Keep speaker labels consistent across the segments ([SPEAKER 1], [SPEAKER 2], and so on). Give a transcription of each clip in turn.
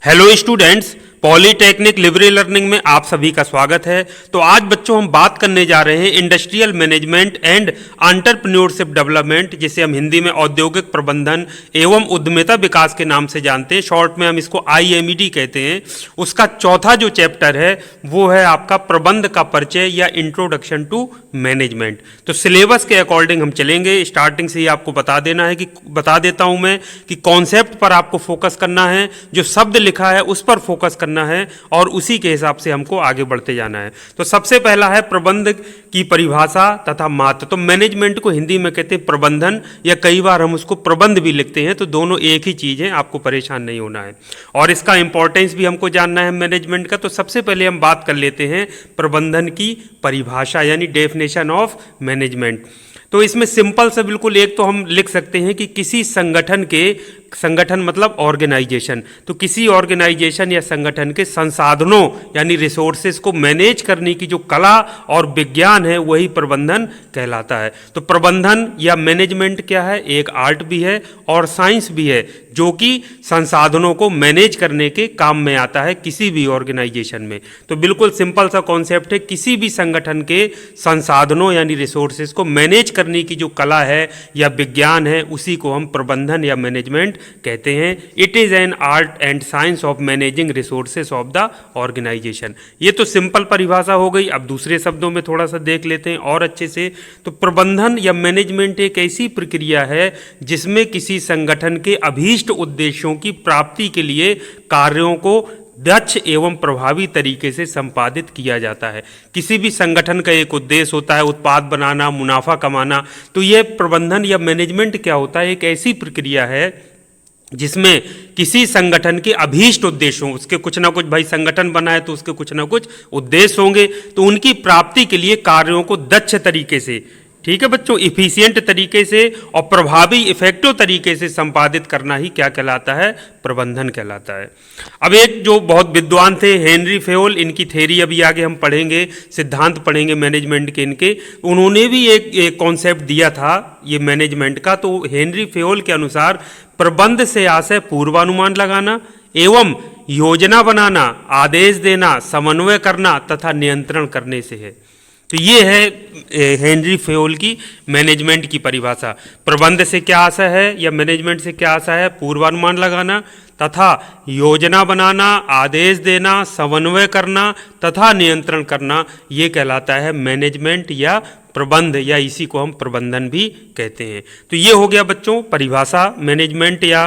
[SPEAKER 1] Hello students, polytechnic Libre learning में आप सभी का स्वागत है। तो आज बच्चों हम बात करने जा रहे हैं industrial management and entrepreneurship development, जिसे हम हिंदी में औद्योगिक प्रबंधन एवं उद्यमिता विकास के नाम से जानते हैं। शॉर्ट में हम इसको IMED कहते हैं। उसका चौथा जो चैप्टर है वो है आपका प्रबंध का परिचय या इंट्रोडक्शन टू मैनेजमेंट। तो सिलेबस के अकॉर्डिंग हम चलेंगे। स्टार्टिंग से ही आपको बता देता हूं मैं कि कॉन्सेप्ट पर आपको फोकस करना है, जो शब्द लिखा है उस पर फोकस करना है और उसी के हिसाब से हमको आगे बढ़ते जाना है। तो सबसे पहला है प्रबंध की परिभाषा तथा महत्व। तो मैनेजमेंट को हिंदी में कहते हैं प्रबंधन, या कई बार हम उसको प्रबंध भी लिखते हैं। तो दोनों एक ही चीज है, आपको परेशान नहीं होना है। और इसका इंपॉर्टेंस भी हमको जानना है मैनेजमेंट का। तो सबसे पहले हम बात कर लेते हैं प्रबंधन की परिभाषा यानी डेफिनेशन ऑफ मैनेजमेंट। तो इसमें सिंपल से बिल्कुल एक तो हम लिख सकते हैं कि किसी संगठन मतलब ऑर्गेनाइजेशन, तो किसी ऑर्गेनाइजेशन या संगठन के संसाधनों यानी रिसोर्सेज को मैनेज करने की जो कला और विज्ञान है वही प्रबंधन कहलाता है। तो प्रबंधन या मैनेजमेंट क्या है? एक आर्ट भी है और साइंस भी है, जो कि संसाधनों को मैनेज करने के काम में आता है किसी भी ऑर्गेनाइजेशन में। तो बिल्कुल सिंपल सा कॉन्सेप्ट है, किसी भी संगठन के संसाधनों यानी रिसोर्सेज को मैनेज करने की जो कला है या विज्ञान है उसी को हम प्रबंधन या मैनेजमेंट कहते हैं। It is an art and science of managing resources of the organisation. ये तो सिंपल परिभाषा हो गई। अब दूसरे शब्दों में थोड़ा सा देख लेते हैं और अच्छे से। तो प्रबंधन या मैनेजमेंट एक ऐसी प्रक्रिया है जिसमें किसी संगठन के अभीष्ट उद्देश्यों की प्राप्ति के लिए कार्यों को दक्ष एवं प्रभावी तरीके से संपादित किया जाता है। किसी भी संगठन का एक उद्देश्य होता है उत्पाद बनाना, मुनाफा कमाना। तो यह प्रबंधन या मैनेजमेंट क्या होता है? एक ऐसी प्रक्रिया है जिसमें किसी संगठन के अभीष्ट उद्देश्यों, उसके कुछ ना कुछ, भाई संगठन बना है तो उसके कुछ ना कुछ उद्देश्य होंगे, तो उनकी प्राप्ति के लिए कार्यों को दक्ष तरीके से, ठीक है बच्चों, इफिशिएंट तरीके से और प्रभावी इफेक्टिव तरीके से संपादित करना ही क्या कहलाता है? प्रबंधन कहलाता है। अब एक जो बहुत विद्वान थे हेनरी फेयोल, इनकी थ्योरी अभी आगे हम पढ़ेंगे, सिद्धांत पढ़ेंगे मैनेजमेंट के इनके। उन्होंने भी एक कॉन्सेप्ट दिया था ये मैनेजमेंट का। तो हेनरी फेयोल के अनुसार प्रबंध से आशय पूर्वानुमान लगाना एवं योजना बनाना, आदेश देना, समन्वय करना तथा नियंत्रण करने से है। तो ये है हेनरी फेयोल की मैनेजमेंट की परिभाषा। प्रबंध से क्या आशय है या मैनेजमेंट से क्या आशय है? पूर्वानुमान लगाना तथा योजना बनाना, आदेश देना, समन्वय करना तथा नियंत्रण करना, ये कहलाता है मैनेजमेंट या प्रबंध, या इसी को हम प्रबंधन भी कहते हैं। तो ये हो गया बच्चों परिभाषा मैनेजमेंट या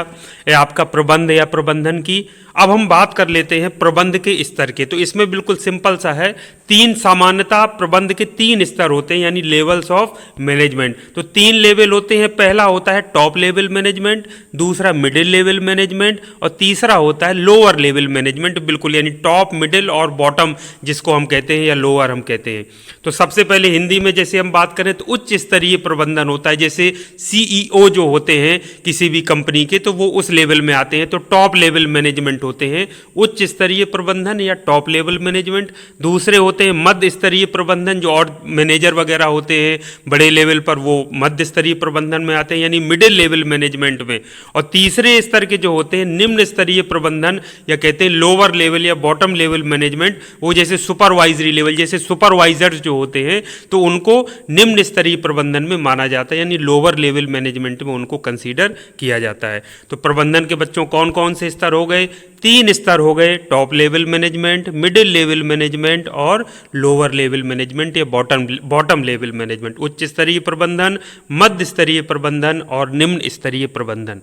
[SPEAKER 1] आपका प्रबंध या प्रबंधन की। अब हम बात कर लेते हैं प्रबंध के स्तर के। तो इसमें बिल्कुल सिंपल सा है, तीन सामान्यतः प्रबंध के तीन स्तर होते हैं यानी लेवल्स ऑफ मैनेजमेंट। तो तीन लेवल होते हैं। पहला होता है टॉप लेवल मैनेजमेंट, दूसरा मिडिल लेवल मैनेजमेंट और तीसरा होता है लोअर लेवल मैनेजमेंट। बिल्कुल यानी टॉप, मिडिल और बॉटम जिसको हम कहते हैं या लोअर हम कहते हैं। तो सबसे पहले हिंदी में जैसे हम बात करें तो उच्च स्तरीय प्रबंधन होता है। जैसे CEO जो होते हैं किसी भी कंपनी के, तो वो उस लेवल में आते हैं। तो टॉप लेवल मैनेजमेंट होते हैं उच्च स्तरीय प्रबंधन या टॉप लेवल मैनेजमेंट। दूसरे होते हैं मध्य स्तरीय प्रबंधन, जो और मैनेजर वगैरह होते हैं बड़े लेवल पर, वो मध्य स्तरीय प्रबंधन में आते हैं यानी मिडिल लेवल मैनेजमेंट में। और तीसरे स्तर के जो होते हैं निम्न स्तरीय प्रबंधन या कहते हैं लोअर लेवल या बॉटम लेवल मैनेजमेंट, वो जैसे सुपरवाइजरी लेवल, जैसे सुपरवाइजर्स जो होते हैं तो उनको निम्न स्तरीय प्रबंधन में माना जाता है यानी लोअर लेवल मैनेजमेंट में उनको कंसीडर किया जाता है। तो प्रबंधन के बच्चों कौन कौन से स्तर हो गए? तीन स्तर हो गए, top level management, middle level management और लोअर लेवल मैनेजमेंट या बॉटम लेवल मैनेजमेंट। उच्च स्तरीय प्रबंधन, मध्य स्तरीय प्रबंधन और निम्न स्तरीय प्रबंधन।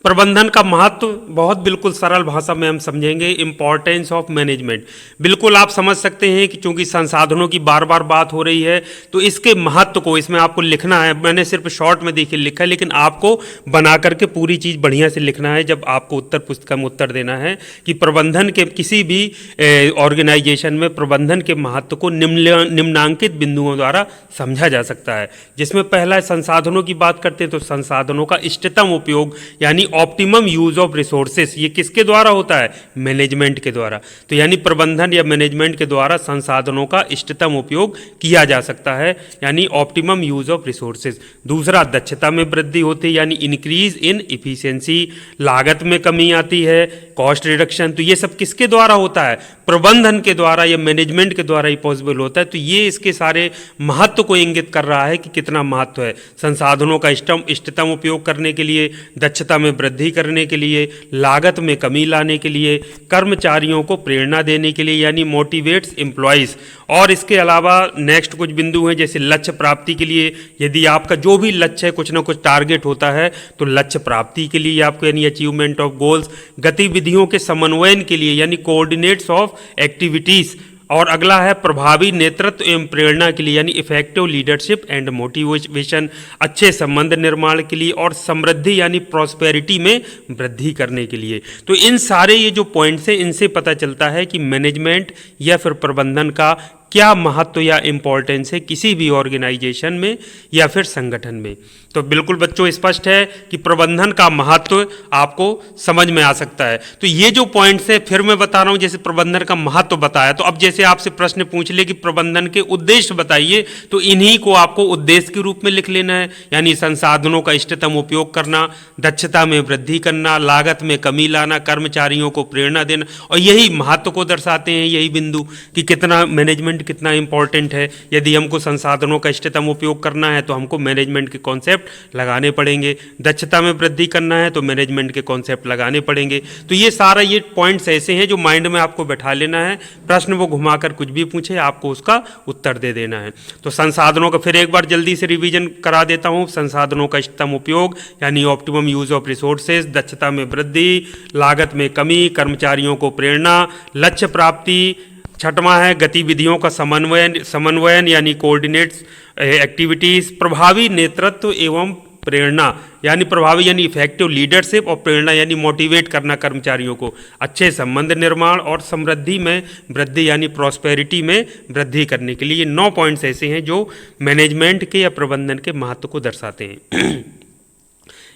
[SPEAKER 1] प्रबंधन का महत्व बहुत बिल्कुल सरल भाषा में हम समझेंगे। इंपॉर्टेंस ऑफ मैनेजमेंट, बिल्कुल आप समझ सकते हैं कि चूंकि संसाधनों की बार बार बात हो रही है तो इसके महत्व को इसमें आपको लिखना है। मैंने सिर्फ शॉर्ट में देखिए लिखा है, लेकिन आपको बना करके पूरी चीज़ बढ़िया से लिखना है जब आपको उत्तर पुस्तिका में उत्तर देना है कि प्रबंधन के किसी भी ऑर्गेनाइजेशन में प्रबंधन के महत्व को निम्नांकित बिंदुओं द्वारा समझा जा सकता है। जिसमें पहला संसाधनों की बात करते हैं तो संसाधनों का इष्टतम उपयोग यानी ऑप्टिमम यूज ऑफ रिसोर्सेस, ये किसके द्वारा होता है? मैनेजमेंट के द्वारा। तो यानी प्रबंधन या मैनेजमेंट के द्वारा संसाधनों का इष्टतम उपयोग किया जा सकता है, यानी ऑप्टिमम यूज ऑफ रिसोर्सेज। दूसरा, दक्षता में वृद्धि होती है, यानी इंक्रीज इन इफिशियंसी, लागत में कमी आती है, कॉस्ट रिडक्शन। तो ये सब किसके द्वारा होता है? प्रबंधन के द्वारा या मैनेजमेंट के द्वारा ही पॉसिबल होता है। तो ये इसके सारे महत्व को इंगित कर रहा है कि कितना महत्व है संसाधनों का इष्टतम उपयोग करने के लिए, दक्षता में वृद्धि करने के लिए, लागत में कमी लाने के लिए, कर्मचारियों को प्रेरणा देने के लिए, यानी मोटिवेट्स एम्प्लॉयज़। और इसके अलावा नेक्स्ट कुछ बिंदु हैं, जैसे लक्ष्य प्राप्ति के लिए, यदि आपका जो भी लक्ष्य है, कुछ ना कुछ टारगेट होता है, तो लक्ष्य प्राप्ति के लिए आपको यानी अचीवमेंट ऑफ गोल्स, गतिविधियों के समन्वयन के लिए यानी कोऑर्डिनेट्स ऑफ एक्टिविटीज़। और अगला है प्रभावी नेतृत्व एवं प्रेरणा के लिए, यानी इफेक्टिव लीडरशिप एंड मोटिवेशन, अच्छे संबंध निर्माण के लिए, और समृद्धि यानी प्रॉस्पेरिटी में वृद्धि करने के लिए। तो इन सारे ये जो पॉइंट्स हैं, इनसे पता चलता है कि मैनेजमेंट या फिर प्रबंधन का क्या महत्व या इम्पोर्टेंस है किसी भी ऑर्गेनाइजेशन में या फिर संगठन में। तो बिल्कुल बच्चों स्पष्ट है कि प्रबंधन का महत्व आपको समझ में आ सकता है। तो ये जो पॉइंट्स हैं, फिर मैं बता रहा हूँ, जैसे प्रबंधन का महत्व बताया, तो अब जैसे आपसे प्रश्न पूछ ले कि प्रबंधन के उद्देश्य बताइए, तो इन्हीं को आपको उद्देश्य के रूप में लिख लेना है, यानी संसाधनों का इष्टतम उपयोग करना, दक्षता में वृद्धि करना, लागत में कमी लाना, कर्मचारियों को प्रेरणा देना। और यही महत्व को दर्शाते हैं यही बिंदु कि कितना मैनेजमेंट कितना इंपॉर्टेंट है। यदि हमको संसाधनों का इष्टतम उपयोग करना है तो हमको मैनेजमेंट के कॉन्सेप्ट लगाने पड़ेंगे, दक्षता में वृद्धि करना है तो मैनेजमेंट के कॉन्सेप्ट लगाने पड़ेंगे। तो ये सारा ये पॉइंट्स ऐसे हैं जो माइंड में आपको बैठा लेना है, प्रश्न वो घुमाकर कुछ भी पूछे आपको उसका उत्तर दे देना है। तो संसाधनों का फिर एक बार जल्दी से रिवीजन करा देता हूँ। संसाधनों का इष्टतम उपयोग यानी ऑप्टिमम यूज ऑफ रिसोर्सेज, दक्षता में वृद्धि, लागत में कमी, कर्मचारियों को प्रेरणा, लक्ष्य प्राप्ति। छठवां है गतिविधियों का समन्वयन यानी कोऑर्डिनेट्स एक्टिविटीज़, प्रभावी नेतृत्व एवं प्रेरणा यानी प्रभावी यानी इफेक्टिव लीडरशिप, और प्रेरणा यानी मोटिवेट करना कर्मचारियों को, अच्छे संबंध निर्माण, और समृद्धि में वृद्धि यानी प्रॉस्पेरिटी में वृद्धि करने के लिए। ये 9 पॉइंट्स ऐसे हैं जो मैनेजमेंट के या प्रबंधन के महत्व को दर्शाते हैं।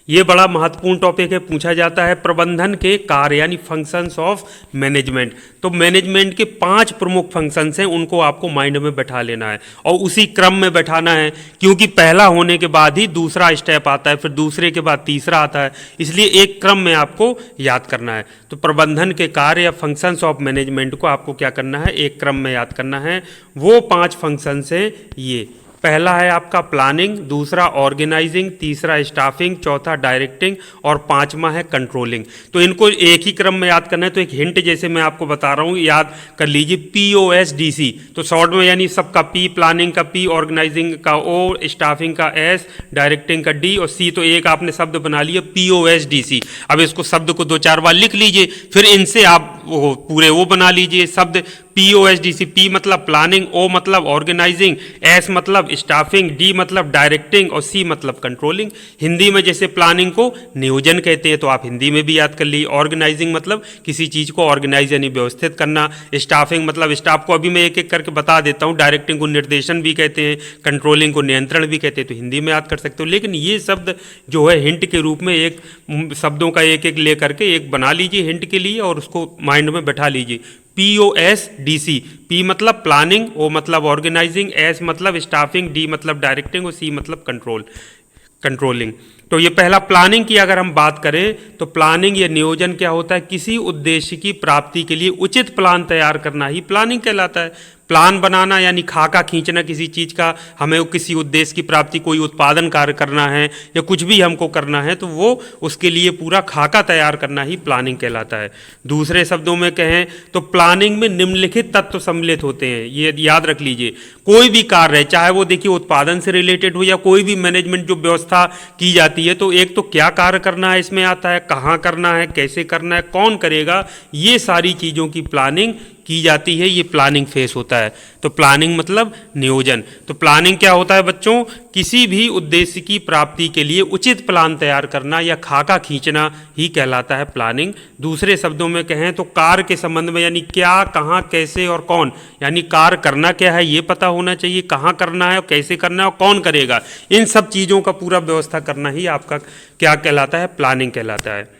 [SPEAKER 1] ये बड़ा महत्वपूर्ण टॉपिक है, पूछा जाता है प्रबंधन के कार्य यानी फंक्शंस ऑफ मैनेजमेंट। तो मैनेजमेंट के 5 प्रमुख फंक्शंस हैं, उनको आपको माइंड में बैठा लेना है और उसी क्रम में बैठाना है, क्योंकि पहला होने के बाद ही दूसरा स्टेप आता है, फिर दूसरे के बाद तीसरा आता है, इसलिए एक क्रम में आपको याद करना है। तो प्रबंधन के कार्य या फंक्शंस ऑफ मैनेजमेंट को आपको क्या करना है? एक क्रम में याद करना है। वो 5 फंक्शंस हैं ये। पहला है आपका प्लानिंग, दूसरा ऑर्गेनाइजिंग, तीसरा स्टाफिंग, चौथा डायरेक्टिंग, और 5वां है कंट्रोलिंग। तो इनको एक ही क्रम में याद करना है। तो एक हिंट जैसे मैं आपको बता रहा हूँ, याद कर लीजिए POSDC। तो शॉर्ट में यानी सबका P, प्लानिंग का P, ऑर्गेनाइजिंग का O, स्टाफिंग का S, डायरेक्टिंग का D, और C। तो एक आपने शब्द बना लिया POSDC। अब इसको शब्द को 2-4 बार लिख लीजिए, फिर इनसे आप वो पूरे वो बना लीजिए शब्द POSDC। P मतलब प्लानिंग, O मतलब ऑर्गेनाइजिंग, S मतलब स्टाफिंग, D मतलब डायरेक्टिंग, और C मतलब कंट्रोलिंग। हिंदी में जैसे प्लानिंग को नियोजन कहते हैं, तो आप हिंदी में भी याद कर लीजिए। ऑर्गेनाइजिंग मतलब किसी चीज़ को ऑर्गेनाइज यानी व्यवस्थित करना, स्टाफिंग मतलब स्टाफ को अभी मैं एक एक करके बता देता हूँ, डायरेक्टिंग को निर्देशन भी कहते हैं, कंट्रोलिंग को नियंत्रण भी कहते हैं, तो हिंदी में याद कर सकते हो। लेकिन ये शब्द जो है हिंट के रूप में एक शब्दों का एक एक ले करके एक बना लीजिए हिंट के लिए, और उसको माइंड में बैठा लीजिए। POSDC, P मतलब प्लानिंग, O मतलब ऑर्गेनाइजिंग, S मतलब स्टाफिंग, D मतलब डायरेक्टिंग, और C मतलब कंट्रोलिंग। तो ये पहला प्लानिंग की अगर हम बात करें तो प्लानिंग या नियोजन क्या होता है? किसी उद्देश्य की प्राप्ति के लिए उचित प्लान तैयार करना ही प्लानिंग कहलाता है। प्लान बनाना यानी खाका खींचना किसी चीज़ का, हमें किसी उद्देश्य की प्राप्ति, कोई उत्पादन कार्य करना है या कुछ भी हमको करना है, तो वो उसके लिए पूरा खाका तैयार करना ही प्लानिंग कहलाता है। दूसरे शब्दों में कहें तो प्लानिंग में निम्नलिखित तत्व सम्मिलित होते हैं, ये याद रख लीजिए। कोई भी कार्य है, चाहे वो देखिए उत्पादन से रिलेटेड हो या कोई भी मैनेजमेंट जो व्यवस्था की जाती है, तो एक तो क्या कार्य करना है इसमें आता है, कहाँ करना है, कैसे करना है, कौन करेगा, ये सारी चीज़ों की प्लानिंग की जाती है, ये प्लानिंग फेस होता है। तो प्लानिंग मतलब नियोजन। तो प्लानिंग क्या होता है बच्चों? किसी भी उद्देश्य की प्राप्ति के लिए उचित प्लान तैयार करना या खाका खींचना ही कहलाता है प्लानिंग। दूसरे शब्दों में कहें तो कार्य के संबंध में, यानी क्या, कहाँ, कैसे और कौन, यानी कार्य करना क्या है ये पता होना चाहिए, कहाँ करना है और कैसे करना है और कौन करेगा, इन सब चीज़ों का पूरा व्यवस्था करना ही आपका क्या कहलाता है? प्लानिंग कहलाता है।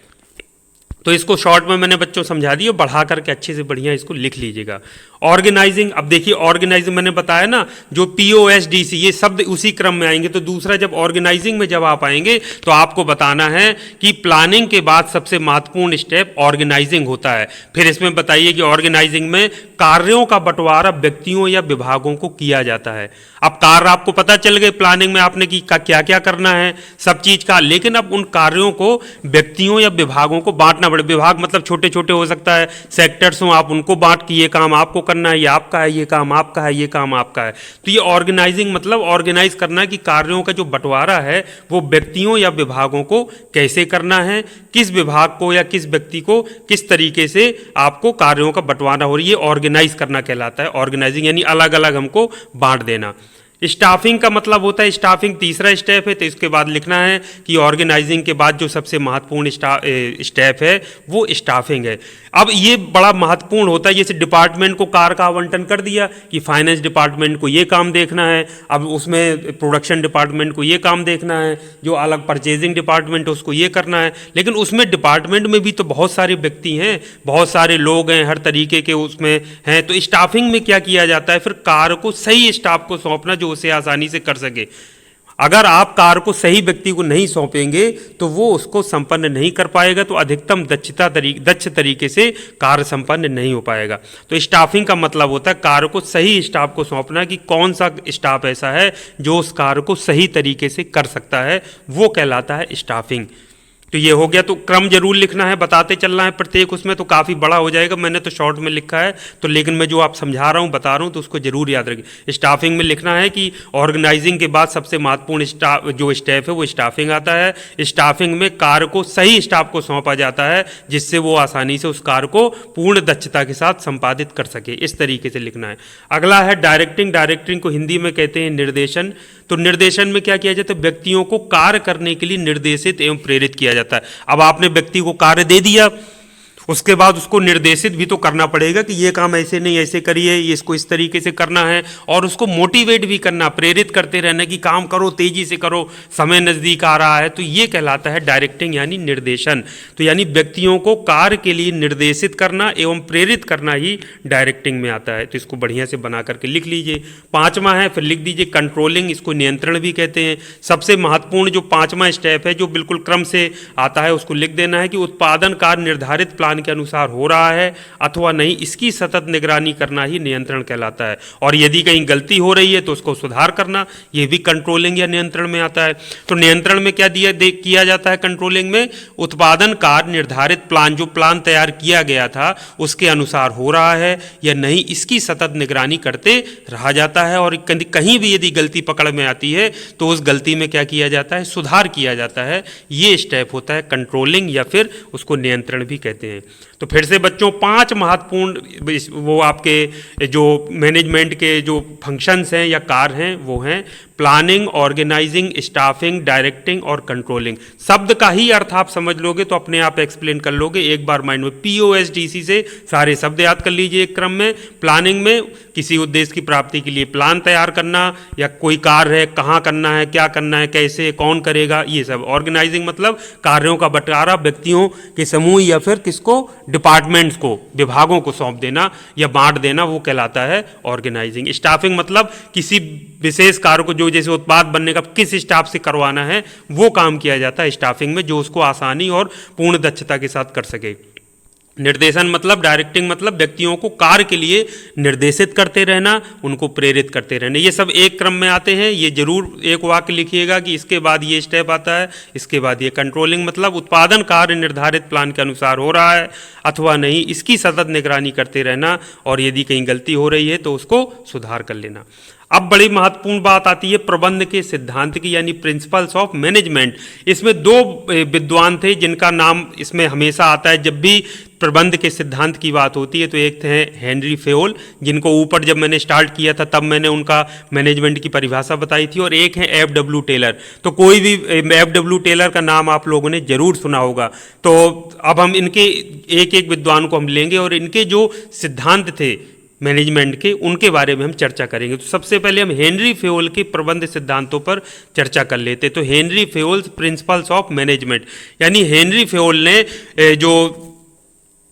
[SPEAKER 1] तो इसको शॉर्ट में मैंने बच्चों समझा दिया, बढ़ा करके अच्छे से बढ़िया इसको लिख लीजिएगा। ऑर्गेनाइजिंग, अब देखिए ऑर्गेनाइजिंग मैंने बताया ना, जो POSDC ये शब्द उसी क्रम में आएंगे। तो दूसरा जब ऑर्गेनाइजिंग में जब आप आएंगे तो आपको बताना है कि प्लानिंग के बाद सबसे महत्वपूर्ण स्टेप ऑर्गेनाइजिंग होता है। फिर इसमें बताइए कि ऑर्गेनाइजिंग में कार्यों का बंटवारा व्यक्तियों या विभागों को किया जाता है। अब कार्य आपको पता चल गए प्लानिंग में आपने कि क्या क्या करना है सब चीज का, लेकिन अब उन कार्यों को व्यक्तियों या विभागों को बांटना पड़े। विभाग मतलब छोटे छोटे हो सकता है, सेक्टर्स हो, आप उनको बांट के ये काम आपको करना है, ये आपका है, ये काम आपका है, ये काम आपका है। तो ये ऑर्गेनाइजिंग मतलब ऑर्गेनाइज करना है कि कार्यों का जो बंटवारा है वो व्यक्तियों या विभागों को कैसे करना है, किस विभाग को या किस व्यक्ति को किस तरीके से आपको कार्यों का बंटवारा हो रही है, ऑर्गेनाइज करना कहलाता है ऑर्गेनाइजिंग, यानी अलग अलग हमको बांट देना। स्टाफिंग का मतलब होता है, स्टाफिंग तीसरा स्टेप है। तो इसके बाद लिखना है कि ऑर्गेनाइजिंग के बाद जो सबसे महत्वपूर्ण स्टेप है वो स्टाफिंग है। अब ये बड़ा महत्वपूर्ण होता है। जैसे डिपार्टमेंट को कार्य का आवंटन कर दिया कि फाइनेंस डिपार्टमेंट को ये काम देखना है, अब उसमें प्रोडक्शन डिपार्टमेंट को ये काम देखना है, जो अलग परचेजिंग डिपार्टमेंट है उसको ये करना है। लेकिन उसमें डिपार्टमेंट में भी तो बहुत सारे व्यक्ति हैं, बहुत सारे लोग हैं, हर तरीके के उसमें हैं। तो स्टाफिंग में क्या किया जाता है? फिर कार्य को सही स्टाफ को सौंपना जो उसे आसानी से कर सके। अगर आप कार्य को सही व्यक्ति को नहीं सौंपेंगे तो वो उसको संपन्न नहीं कर पाएगा, तो अधिकतम दक्ष तरीके से कार्य संपन्न नहीं हो पाएगा। तो स्टाफिंग का मतलब होता है कार्य को सही स्टाफ को सौंपना, कि कौन सा स्टाफ ऐसा है जो उस कार्य को सही तरीके से कर सकता है, वो कहलाता है स्टाफिंग। तो ये हो गया। तो क्रम जरूर लिखना है, बताते चलना है प्रत्येक उसमें, तो काफ़ी बड़ा हो जाएगा। मैंने तो शॉर्ट में लिखा है, तो लेकिन मैं जो आप समझा रहा हूँ बता रहा हूँ तो उसको जरूर याद रखिए। स्टाफिंग में लिखना है कि ऑर्गेनाइजिंग के बाद सबसे महत्वपूर्ण जो स्टेप है वो स्टाफिंग आता है। स्टाफिंग में कार्य को सही स्टाफ को सौंपा जाता है जिससे वो आसानी से उस कार्य को पूर्ण दक्षता के साथ संपादित कर सके। इस तरीके से लिखना है। अगला है डायरेक्टिंग। डायरेक्टिंग को हिंदी में कहते हैं निर्देशन। तो निर्देशन में क्या किया जाता है? व्यक्तियों को कार्य करने के लिए निर्देशित एवं प्रेरित किया जाता है। अब आपने व्यक्ति को कार्य दे दिया, उसके बाद उसको निर्देशित भी तो करना पड़ेगा कि ये काम ऐसे नहीं ऐसे करिए, ये इसको इस तरीके से करना है, और उसको मोटिवेट भी करना, प्रेरित करते रहना कि काम करो, तेजी से करो, समय नज़दीक आ रहा है। तो ये कहलाता है डायरेक्टिंग यानी निर्देशन। तो यानी व्यक्तियों को कार्य के लिए निर्देशित करना एवं प्रेरित करना ही डायरेक्टिंग में आता है। तो इसको बढ़िया से बना करके लिख लीजिए। पाँचवा है, फिर लिख दीजिए कंट्रोलिंग। इसको नियंत्रण भी कहते हैं। सबसे महत्वपूर्ण जो पाँचवा स्टेप है जो बिल्कुल क्रम से आता है उसको लिख देना है कि उत्पादन कार्य निर्धारित प्लान के अनुसार हो रहा है अथवा नहीं, इसकी सतत निगरानी करना ही नियंत्रण कहलाता है। और यदि कहीं गलती हो रही है तो उसको सुधार करना, यह भी कंट्रोलिंग या नियंत्रण में आता है। तो नियंत्रण में क्या किया जाता है? कंट्रोलिंग में उत्पादन कार्य निर्धारित प्लान, जो प्लान तैयार किया गया था उसके अनुसार हो रहा है या नहीं, इसकी सतत निगरानी करते रहा जाता है। और कहीं भी यदि गलती पकड़ में आती है तो उस गलती में क्या किया जाता है? सुधार किया जाता है। ये स्टेप होता है कंट्रोलिंग या फिर उसको नियंत्रण भी कहते हैं। तो फिर से बच्चों 5 महत्वपूर्ण वो आपके जो मैनेजमेंट के जो फंक्शंस हैं या कार्य हैं वो हैं प्लानिंग, ऑर्गेनाइजिंग, स्टाफिंग, डायरेक्टिंग और कंट्रोलिंग। शब्द का ही अर्थ आप समझ लोगे तो अपने आप एक्सप्लेन कर लोगे। एक बार माइंड में POSDC से सारे शब्द याद कर लीजिए एक क्रम में। प्लानिंग में किसी उद्देश्य की प्राप्ति के लिए प्लान तैयार करना, या कोई कार्य है कहाँ करना है, क्या करना है, कैसे, कौन करेगा, ये सब। ऑर्गेनाइजिंग मतलब कार्यों का बंटवारा व्यक्तियों के समूह या फिर किसको, डिपार्टमेंट्स को, विभागों को सौंप देना या बांट देना, वो कहलाता है ऑर्गेनाइजिंग। स्टाफिंग मतलब किसी विशेष कार्य को, जो जैसे उत्पाद बनने का किस स्टाफ से करवाना है वो काम किया जाता है स्टाफिंग में, जो उसको आसानी और पूर्ण दक्षता के साथ कर सके। निर्देशन मतलब, डायरेक्टिंग मतलब व्यक्तियों को कार्य के लिए निर्देशित करते रहना, उनको प्रेरित करते रहना। ये सब एक क्रम में आते हैं। ये जरूर एक वाक्य लिखिएगा कि इसके बाद ये स्टेप आता है, इसके बाद ये। कंट्रोलिंग मतलब उत्पादन कार्य निर्धारित प्लान के अनुसार हो रहा है अथवा नहीं, इसकी सतत निगरानी करते रहना, और यदि कहीं गलती हो रही है तो उसको सुधार कर लेना। अब बड़ी महत्वपूर्ण बात आती है प्रबंध के सिद्धांत की, यानी प्रिंसिपल्स ऑफ मैनेजमेंट। इसमें दो विद्वान थे जिनका नाम इसमें हमेशा आता है जब भी प्रबंध के सिद्धांत की बात होती है। तो एक थे हेनरी फेयोल, जिनको ऊपर जब मैंने स्टार्ट किया था तब मैंने उनका मैनेजमेंट की परिभाषा बताई थी, और एक है F.W. टेलर। तो कोई भी F.W. टेलर का नाम आप लोगों ने जरूर सुना होगा। तो अब हम इनके एक एक विद्वान को हम लेंगे और इनके जो सिद्धांत थे मैनेजमेंट के, उनके बारे में हम चर्चा करेंगे। तो सबसे पहले हम हेनरी फेयोल के प्रबंध सिद्धांतों पर चर्चा कर लेते। तो हेनरी फेयोल्स प्रिंसिपल्स ऑफ मैनेजमेंट, यानी हेनरी फेयोल ने जो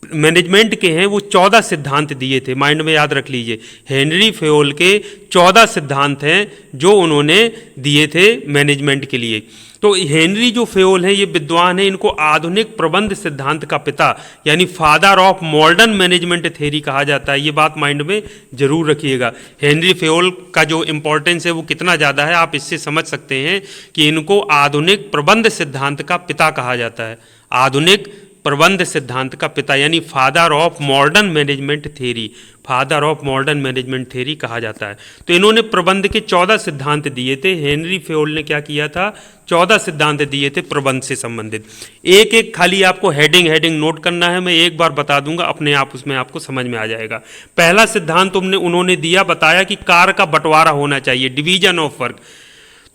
[SPEAKER 1] मैनेजमेंट के हैं वो 14 सिद्धांत दिए थे। माइंड में याद रख लीजिए, हेनरी फेयोल के 14 सिद्धांत हैं जो उन्होंने दिए थे मैनेजमेंट के लिए। तो हेनरी जो फेयोल हैं ये विद्वान हैं, इनको आधुनिक प्रबंध सिद्धांत का पिता यानी father of modern management theory कहा जाता है। ये बात माइंड में जरूर रखिएगा। हेनरी फेयोल का जो इंपॉर्टेंस है वो कितना ज़्यादा है आप इससे समझ सकते हैं कि इनको आधुनिक प्रबंध सिद्धांत का पिता कहा जाता है। आधुनिक प्रबंध सिद्धांत का पिता यानी father of modern management theory, father of modern management theory कहा जाता है। तो इन्होंने प्रबंध के 14 सिद्धांत दिए थे। हेनरी फेयोल ने क्या किया था, 14 सिद्धांत दिए थे प्रबंध से संबंधित। एक एक खाली आपको हेडिंग नोट करना है, मैं एक बार बता दूंगा, अपने आप उसमें आपको समझ में आ जाएगा। पहला सिद्धांत उन्होंने दिया, बताया कि कार्य का बंटवारा होना चाहिए, डिवीजन ऑफ वर्क।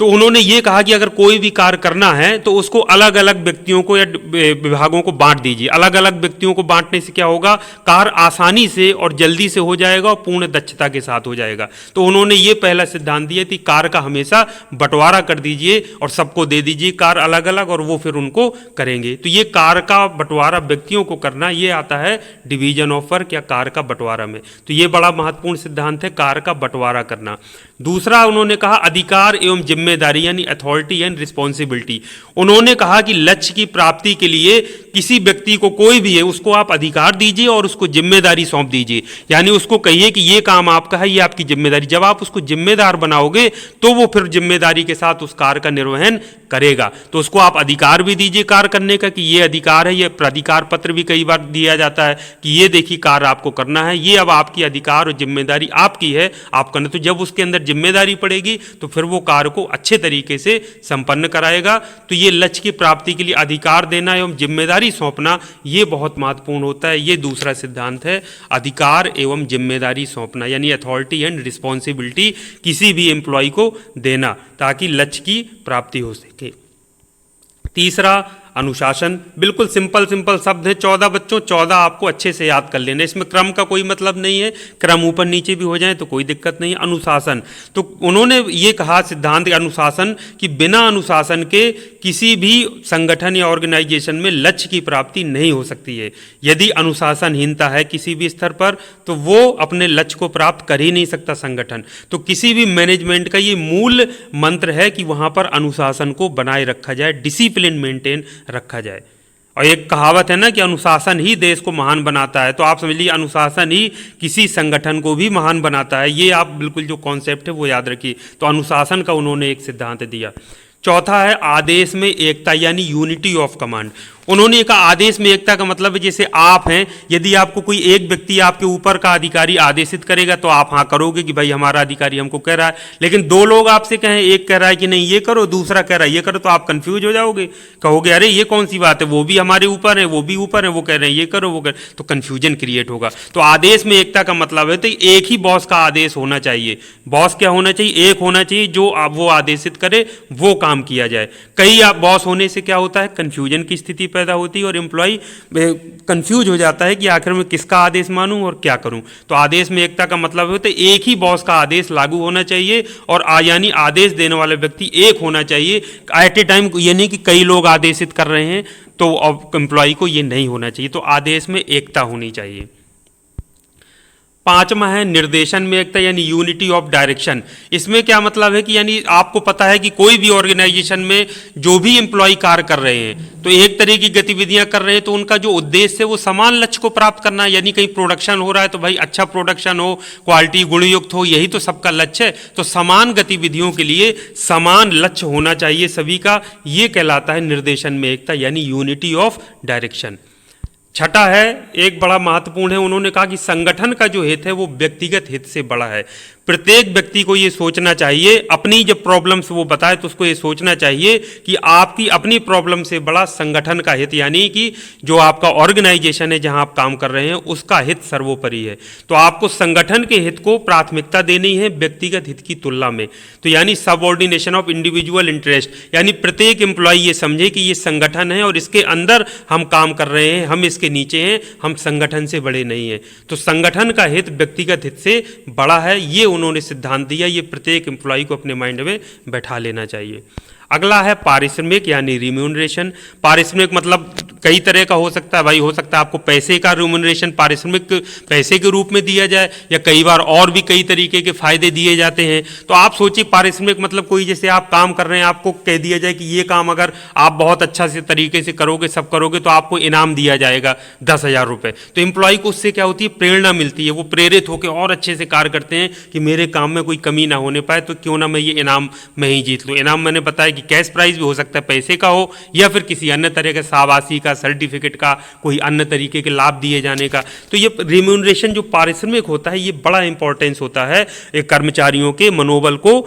[SPEAKER 1] तो उन्होंने ये कहा कि अगर कोई भी कार्य करना है तो उसको अलग अलग व्यक्तियों को या विभागों को बांट दीजिए। अलग अलग व्यक्तियों को बांटने से क्या होगा, कार्य आसानी से और जल्दी से हो जाएगा और पूर्ण दक्षता के साथ हो जाएगा। तो उन्होंने ये पहला सिद्धांत दिया कि कार्य का हमेशा बंटवारा कर दीजिए और सबको दे दीजिए कार्य अलग अलग, और वो फिर उनको करेंगे। तो ये कार्य का बंटवारा व्यक्तियों को करना, ये आता है डिवीजन ऑफ वर्क या कार्य का बंटवारा में। तो ये बड़ा महत्वपूर्ण सिद्धांत है, कार्य का बंटवारा करना। दूसरा उन्होंने कहा अधिकार एवं जिम्मेदारी यानी अथॉरिटी एंड रिस्पॉन्सिबिलिटी। उन्होंने कहा कि लक्ष्य की प्राप्ति के लिए किसी व्यक्ति को, कोई भी है, उसको आप अधिकार दीजिए और उसको जिम्मेदारी सौंप दीजिए। यानी उसको कहिए कि ये काम आपका है, ये आपकी जिम्मेदारी। जब आप उसको जिम्मेदार बनाओगे तो वो फिर जिम्मेदारी के साथ उस कार्य का निर्वहन करेगा। तो उसको आप अधिकार भी दीजिए कार्य करने का कि ये अधिकार है, ये प्राधिकार पत्र भी कई बार दिया जाता है कि ये देखिए कार्य आपको करना है, ये अब आपकी अधिकार और जिम्मेदारी आपकी है, आप करना। तो जब उसके अंदर जिम्मेदारी पड़ेगी तो फिर वो कार्य को अच्छे तरीके से संपन्न कराएगा। तो ये लक्ष्य की प्राप्ति के लिए अधिकार देना एवं जिम्मेदारी सौंपना, ये बहुत महत्वपूर्ण होता है। ये दूसरा सिद्धांत है, अधिकार एवं जिम्मेदारी सौंपना यानी अथॉरिटी एंड रिस्पॉन्सिबिलिटी किसी भी एम्प्लॉय को देना ताकि लक्ष्य की प्राप्ति हो सके। तीसरा अनुशासन, बिल्कुल सिंपल शब्द है। 14 बच्चों, 14 आपको अच्छे से याद कर लेना। इसमें क्रम का कोई मतलब नहीं है, क्रम ऊपर नीचे भी हो जाए तो कोई दिक्कत नहीं है। अनुशासन, तो उन्होंने ये कहा सिद्धांत अनुशासन कि बिना अनुशासन के किसी भी संगठन या ऑर्गेनाइजेशन में लक्ष्य की प्राप्ति नहीं हो सकती है। यदि अनुशासनहीनता है किसी भी स्तर पर तो वो अपने लक्ष्य को प्राप्त कर ही नहीं सकता संगठन। तो किसी भी मैनेजमेंट का ये मूल मंत्र है कि वहाँ पर अनुशासन को बनाए रखा जाए, डिसिप्लिन मेंटेन रखा जाए। और एक कहावत है ना कि अनुशासन ही देश को महान बनाता है। तो आप समझ लीजिए अनुशासन ही किसी संगठन को भी महान बनाता है। ये आप बिल्कुल जो कॉन्सेप्ट है वो याद रखिए। तो अनुशासन का उन्होंने एक सिद्धांत दिया। चौथा है आदेश में एकता यानी यूनिटी ऑफ कमांड। उन्होंने कहा आदेश में एकता का मतलब है जैसे आप हैं, यदि आपको कोई एक व्यक्ति आपके ऊपर का अधिकारी आदेशित करेगा तो आप हाँ करोगे कि भाई हमारा अधिकारी हमको कह रहा है। लेकिन दो लोग आपसे कहें, एक कह रहा है कि नहीं ये करो, दूसरा कह रहा है ये करो, तो आप कंफ्यूज हो जाओगे, कहोगे अरे ये कौन सी बात है, वो भी हमारे ऊपर है, वो भी ऊपर है, वो कह रहे हैं ये करो वो कर, तो कंफ्यूजन क्रिएट होगा। तो आदेश में एकता का मतलब है तो एक ही बॉस का आदेश होना चाहिए। बॉस क्या होना चाहिए, एक होना चाहिए, जो वो आदेशित करे वो काम किया जाए। कई बॉस होने से क्या होता है, कंफ्यूजन की स्थिति पैदा होती है और एम्प्लॉय कंफ्यूज हो जाता है कि आखिर में किसका आदेश मानूं और क्या करूं। तो आदेश में एकता का मतलब होता है एक ही बॉस का आदेश लागू होना चाहिए और यानी आदेश देने वाला व्यक्ति एक होना चाहिए एट ए टाइम। ये नहीं कि कई लोग आदेशित कर रहे हैं तो एम्प्लॉय को ये नहीं होना चाहिए। तो आदेश में एकता होनी चाहिए। पांचवा है निर्देशन में एकता यानी यूनिटी ऑफ डायरेक्शन। इसमें क्या मतलब है कि यानी आपको पता है कि कोई भी ऑर्गेनाइजेशन में जो भी एम्प्लॉय कार्य कर रहे हैं तो एक तरह की गतिविधियां कर रहे हैं तो उनका जो उद्देश्य है वो समान लक्ष्य को प्राप्त करना है। यानी कहीं प्रोडक्शन हो रहा है तो भाई अच्छा प्रोडक्शन हो, क्वालिटी गुणयुक्त हो, यही तो सबका लक्ष्य है। तो समान गतिविधियों के लिए समान लक्ष्य होना चाहिए सभी का। ये कहलाता है निर्देशन में एकता यानी यूनिटी ऑफ डायरेक्शन। छठा है, एक बड़ा महत्वपूर्ण है, उन्होंने कहा कि संगठन का जो हित है वो व्यक्तिगत हित से बड़ा है। प्रत्येक व्यक्ति को ये सोचना चाहिए, अपनी जब प्रॉब्लम्स वो बताए तो उसको ये सोचना चाहिए कि आपकी अपनी प्रॉब्लम से बड़ा संगठन का हित, यानी कि जो आपका ऑर्गेनाइजेशन है जहां आप काम कर रहे हैं उसका हित सर्वोपरि है। तो आपको संगठन के हित को प्राथमिकता देनी है व्यक्तिगत हित की तुलना में। तो यानी सबऑर्डिनेशन ऑफ इंडिविजुअल इंटरेस्ट, यानी प्रत्येक एम्प्लॉय ये समझे कि ये संगठन है और इसके अंदर हम काम कर रहे हैं, हम इसके नीचे हैं, हम संगठन से बड़े नहीं हैं। तो संगठन का हित व्यक्तिगत हित से बड़ा है, ये उन्होंने सिद्धांत दिया। ये प्रत्येक एम्प्लॉय को अपने माइंड में बैठा लेना चाहिए। अगला है पारिश्रमिक यानी रिम्यूनरेशन। पारिश्रमिक मतलब कई तरह का हो सकता है भाई, हो सकता है आपको पैसे का रिम्यूनरेशन पारिश्रमिक पैसे के रूप में दिया जाए, या कई बार और भी कई तरीके के फायदे दिए जाते हैं। तो आप सोचिए पारिश्रमिक मतलब कोई जैसे आप काम कर रहे हैं, आपको कह दिया जाए कि ये काम अगर आप बहुत अच्छा से तरीके से करोगे, सब करोगे तो आपको इनाम दिया जाएगा 10,000 रुपये। तो एम्प्लॉय को उससे क्या होती है, प्रेरणा मिलती है, वो प्रेरित होकर और अच्छे से कार्य करते हैं कि मेरे काम में कोई कमी ना होने पाए, तो क्यों ना मैं ये इनाम मैं ही जीत लूँ। इनाम मैंने बताया कि कैश प्राइज भी हो सकता है, पैसे का हो, या फिर किसी अन्य तरह के शाबाशी का, सर्टिफिकेट का, कोई अन्य तरीके के लाभ दिए जाने का। तो ये रिम्यूनरेशन जो पारिश्रमिक होता है ये बड़ा इंपॉर्टेंस होता है कर्मचारियों के मनोबल को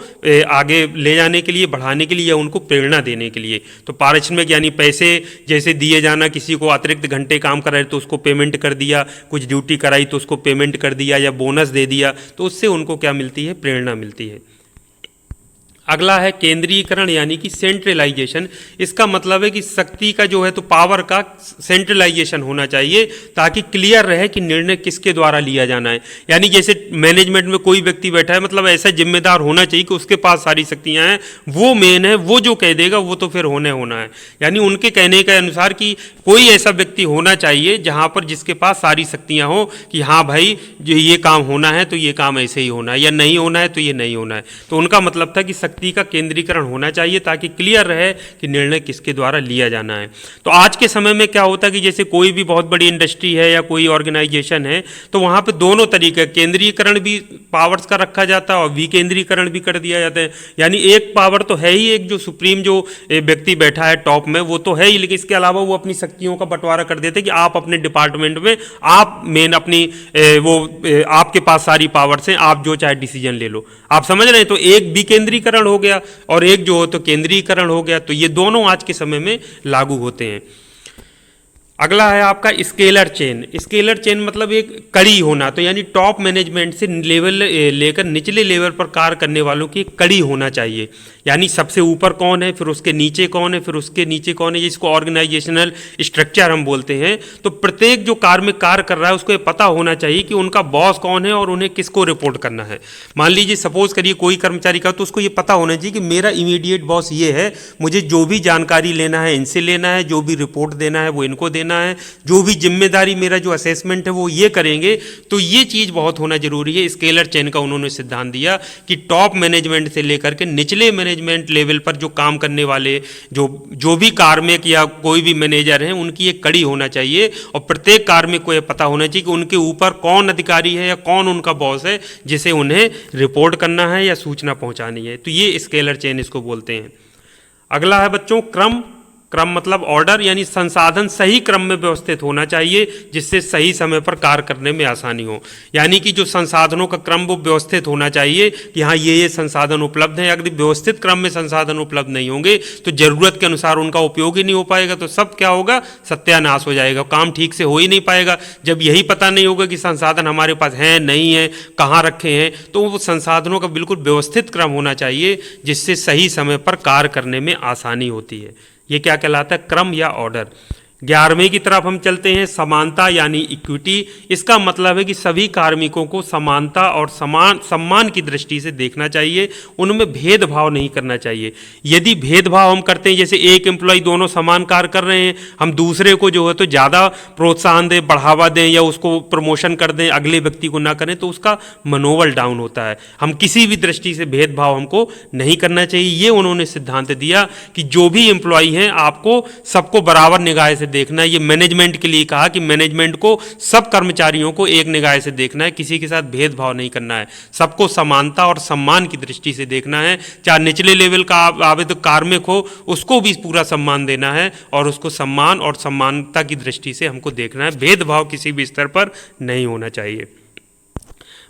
[SPEAKER 1] आगे ले जाने के लिए, बढ़ाने के लिए, या उनको प्रेरणा देने के लिए। तो पारिश्रमिक यानी पैसे जैसे दिए जाना, किसी को अतिरिक्त घंटे काम कराए तो उसको पेमेंट कर दिया, कुछ ड्यूटी कराई तो उसको पेमेंट कर दिया, या बोनस दे दिया, तो उससे उनको क्या मिलती है, प्रेरणा मिलती है। अगला है केंद्रीकरण यानी कि सेंट्रलाइजेशन। इसका मतलब है कि शक्ति का जो है तो पावर का सेंट्रलाइजेशन होना चाहिए, ताकि क्लियर रहे कि निर्णय किसके द्वारा लिया जाना है। यानी जैसे मैनेजमेंट में कोई व्यक्ति बैठा है, मतलब ऐसा जिम्मेदार होना चाहिए कि उसके पास सारी शक्तियां हैं, वो मेन है, वो जो कह देगा वो तो फिर होना है। यानी उनके कहने के अनुसार कि कोई ऐसा व्यक्ति होना चाहिए जहां पर जिसके पास सारी शक्तियां हो कि हाँ भाई जो ये काम होना है तो ये काम ऐसे ही होना है, या नहीं होना है तो ये नहीं होना है। तो उनका मतलब था कि शक्ति का केंद्रीकरण होना चाहिए ताकि क्लियर रहे कि निर्णय किसके द्वारा लिया जाना है। तो आज के समय में क्या होता है कि जैसे कोई भी बहुत बड़ी इंडस्ट्री है या कोई ऑर्गेनाइजेशन है, तो वहां पे दोनों तरीके, केंद्रीकरण भी पावर्स का रखा जाता है और विकेंद्रीकरण भी कर दिया जाता है। यानी एक पावर तो है ही, एक जो सुप्रीम जो व्यक्ति बैठा है टॉप में वो तो है ही, लेकिन इसके अलावा वो अपनी शक्तियों का बंटवारा कर देते कि आप अपने डिपार्टमेंट में आप मेन अपनी आपके पास सारी पावर्स हैं, आप जो चाहे डिसीजन ले लो। आप समझ रहे हैं? तो एक विकेंद्रीकरण हो गया और एक जो हो तो केंद्रीकरण हो गया। तो ये दोनों आज के समय में लागू होते हैं। अगला है आपका स्केलर चेन। स्केलर चेन मतलब एक कड़ी होना, तो यानी टॉप मैनेजमेंट से लेवल लेकर निचले लेवल पर कार्य करने वालों की एक कड़ी होना चाहिए। यानी सबसे ऊपर कौन है, फिर उसके नीचे कौन है, फिर उसके नीचे कौन है, जिसको ऑर्गेनाइजेशनल स्ट्रक्चर हम बोलते हैं। तो प्रत्येक जो कार्य में कार्य कर रहा है उसको ये पता होना चाहिए कि उनका बॉस कौन है और उन्हें किसको रिपोर्ट करना है। मान लीजिए सपोज करिए कोई कर्मचारी का, तो उसको ये पता होना चाहिए कि मेरा इमीडिएट बॉस ये है, मुझे जो भी जानकारी लेना है इनसे लेना है, जो भी रिपोर्ट देना है वो इनको देना है, जो भी जिम्मेदारी मेरा जो असेसमेंट है वो ये करेंगे। तो ये चीज बहुत होना जरूरी है। स्केलर चेन का उन्होंने सिद्धांत दिया कि टॉप मैनेजमेंट से लेकर के निचले मैनेजमेंट लेवल पर जो काम करने वाले जो भी कार्मिक या कोई भी मैनेजर हैं उनकी एक कड़ी होना चाहिए, और प्रत्येक कार्मिक को यह पता होना चाहिए कि उनके ऊपर कौन अधिकारी है या कौन उनका बॉस है जिसे उन्हें रिपोर्ट करना है या सूचना पहुंचानी है। तो ये स्केलर चेन इसको बोलते हैं। अगला है बच्चों क्रम। क्रम मतलब ऑर्डर, यानी संसाधन सही क्रम में व्यवस्थित होना चाहिए जिससे सही समय पर कार्य करने में आसानी हो। यानी कि जो संसाधनों का क्रम वो व्यवस्थित होना चाहिए कि हाँ ये संसाधन उपलब्ध हैं। अगर व्यवस्थित क्रम में संसाधन उपलब्ध नहीं होंगे तो जरूरत के अनुसार उनका उपयोग ही नहीं हो पाएगा, तो सब क्या होगा, सत्यानाश हो जाएगा, काम ठीक से हो ही नहीं पाएगा। जब यही पता नहीं होगा कि संसाधन हमारे पास हैं नहीं है, कहाँ रखे हैं, तो वो संसाधनों का बिल्कुल व्यवस्थित क्रम होना चाहिए जिससे सही समय पर कार्य करने में आसानी होती है। ये क्या कहलाता है, क्रम या ऑर्डर। 11वें की तरफ हम चलते हैं, समानता यानी इक्विटी। इसका मतलब है कि सभी कार्मिकों को समानता और सम्मान की दृष्टि से देखना चाहिए, उनमें भेदभाव नहीं करना चाहिए। यदि भेदभाव हम करते हैं, जैसे एक एम्प्लॉय दोनों समान कार्य कर रहे हैं, हम दूसरे को जो है तो ज़्यादा प्रोत्साहन दें, बढ़ावा दें या उसको प्रमोशन कर दें, अगले व्यक्ति को ना करें, तो उसका मनोबल डाउन होता है। हम किसी भी दृष्टि से भेदभाव हमको नहीं करना चाहिए। ये उन्होंने सिद्धांत दिया कि जो भी एम्प्लॉय हैं आपको सबको बराबर निगाह से देखना है। ये मैनेजमेंट के लिए कहा कि मैनेजमेंट को सब कर्मचारियों को एक निगाह से देखना है, किसी के साथ भेदभाव नहीं करना है, सबको समानता और सम्मान की दृष्टि से देखना है। चाहे निचले लेवल का आवेदक कार्मिक हो उसको भी पूरा सम्मान देना है और उसको सम्मान और समानता की दृष्टि से हमको देखना है। भेदभाव किसी भी स्तर पर नहीं होना चाहिए।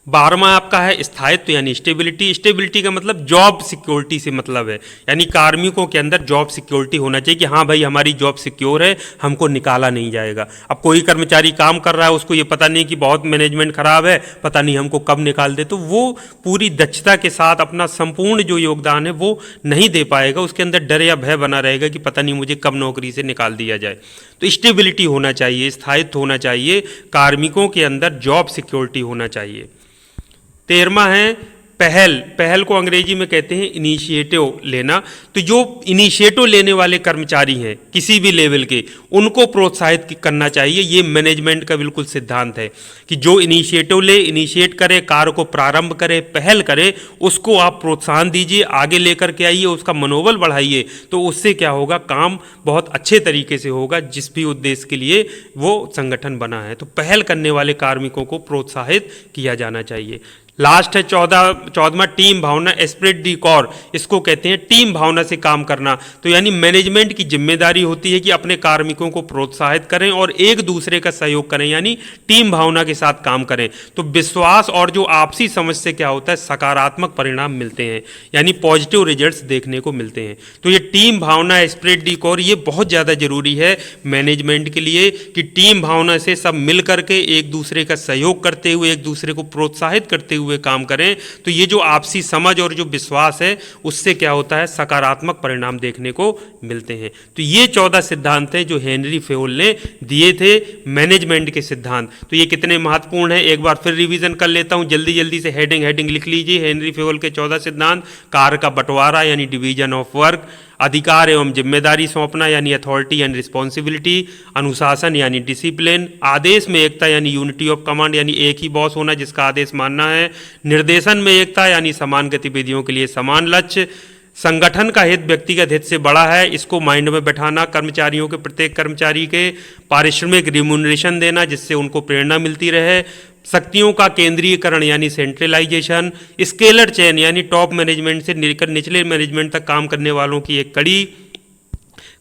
[SPEAKER 1] 12वां आपका है स्थायित्व यानी स्टेबिलिटी। स्टेबिलिटी का मतलब जॉब सिक्योरिटी से मतलब है, यानी कार्मिकों के अंदर जॉब सिक्योरिटी होना चाहिए कि हाँ भाई हमारी जॉब सिक्योर है, हमको निकाला नहीं जाएगा। अब कोई कर्मचारी काम कर रहा है, उसको ये पता नहीं कि बहुत मैनेजमेंट खराब है, पता नहीं हमको कब निकाल दे, तो वो पूरी दक्षता के साथ अपना संपूर्ण जो योगदान है वो नहीं दे पाएगा। उसके अंदर डर या भय बना रहेगा कि पता नहीं मुझे कब नौकरी से निकाल दिया जाए। तो स्टेबिलिटी होना चाहिए, स्थायित्व होना चाहिए, कार्मिकों के अंदर जॉब सिक्योरिटी होना चाहिए। 13वां है पहल। पहल को अंग्रेजी में कहते हैं इनिशिएटिव लेना। तो जो इनिशिएटिव लेने वाले कर्मचारी हैं किसी भी लेवल के, उनको प्रोत्साहित करना चाहिए। ये मैनेजमेंट का बिल्कुल सिद्धांत है कि जो इनिशिएटिव ले, इनिशिएट करे, कार्य को प्रारंभ करे, पहल करे, उसको आप प्रोत्साहन दीजिए, आगे लेकर के आइए, उसका मनोबल बढ़ाइए। तो उससे क्या होगा, काम बहुत अच्छे तरीके से होगा जिस भी उद्देश्य के लिए वो संगठन बना है। तो पहल करने वाले कार्मिकों को प्रोत्साहित किया जाना चाहिए। लास्ट है 14वां टीम भावना, एस्पिरिट डी कॉर। इसको कहते हैं टीम भावना से काम करना। तो यानी मैनेजमेंट की जिम्मेदारी होती है कि अपने कार्मिकों को प्रोत्साहित करें और एक दूसरे का सहयोग करें, यानी टीम भावना के साथ काम करें। तो विश्वास और जो आपसी समझ से क्या होता है, सकारात्मक परिणाम मिलते हैं, यानी पॉजिटिव रिजल्ट्स देखने को मिलते हैं। तो ये टीम भावना, एस्पिरिट डी कॉर, ये बहुत ज़्यादा जरूरी है मैनेजमेंट के लिए कि टीम भावना से सब मिल करके एक दूसरे का सहयोग करते हुए, एक दूसरे को प्रोत्साहित करते हुए काम करें। तो ये जो आपसी समझ और जो विश्वास है, उससे क्या होता है, सकारात्मक परिणाम देखने को मिलते हैं। तो ये 14 सिद्धांत हैं जो हेनरी फेयोल ने दिए थे मैनेजमेंट के सिद्धांत। तो ये कितने महत्वपूर्ण हैं, एक बार फिर रिवीजन कर लेता हूं, जल्दी जल्दी से हेडिंग लिख लीजिए। हेनरी फेयोल के 14 सिद्धांत: कार्य का बंटवारा यानी डिवीजन ऑफ वर्क, अधिकार एवं जिम्मेदारी सौंपना यानी अथॉरिटी एंड रिस्पॉन्सिबिलिटी, अनुशासन यानी डिसिप्लिन, आदेश में एकता यानी यूनिटी ऑफ कमांड यानी एक ही बॉस होना जिसका आदेश मानना है, निर्देशन में एकता यानी समान गतिविधियों के लिए समान लक्ष्य, संगठन का हित व्यक्तिगत हित से बड़ा है, इसको माइंड में बैठाना, कर्मचारियों के प्रत्येक कर्मचारी के पारिश्रमिक रिम्यूनरेशन देना जिससे उनको प्रेरणा मिलती रहे, शक्तियों का केंद्रीयकरण यानी सेंट्रलाइजेशन, स्केलर चेन यानी टॉप मैनेजमेंट से लेकर निचले मैनेजमेंट तक काम करने वालों की एक कड़ी,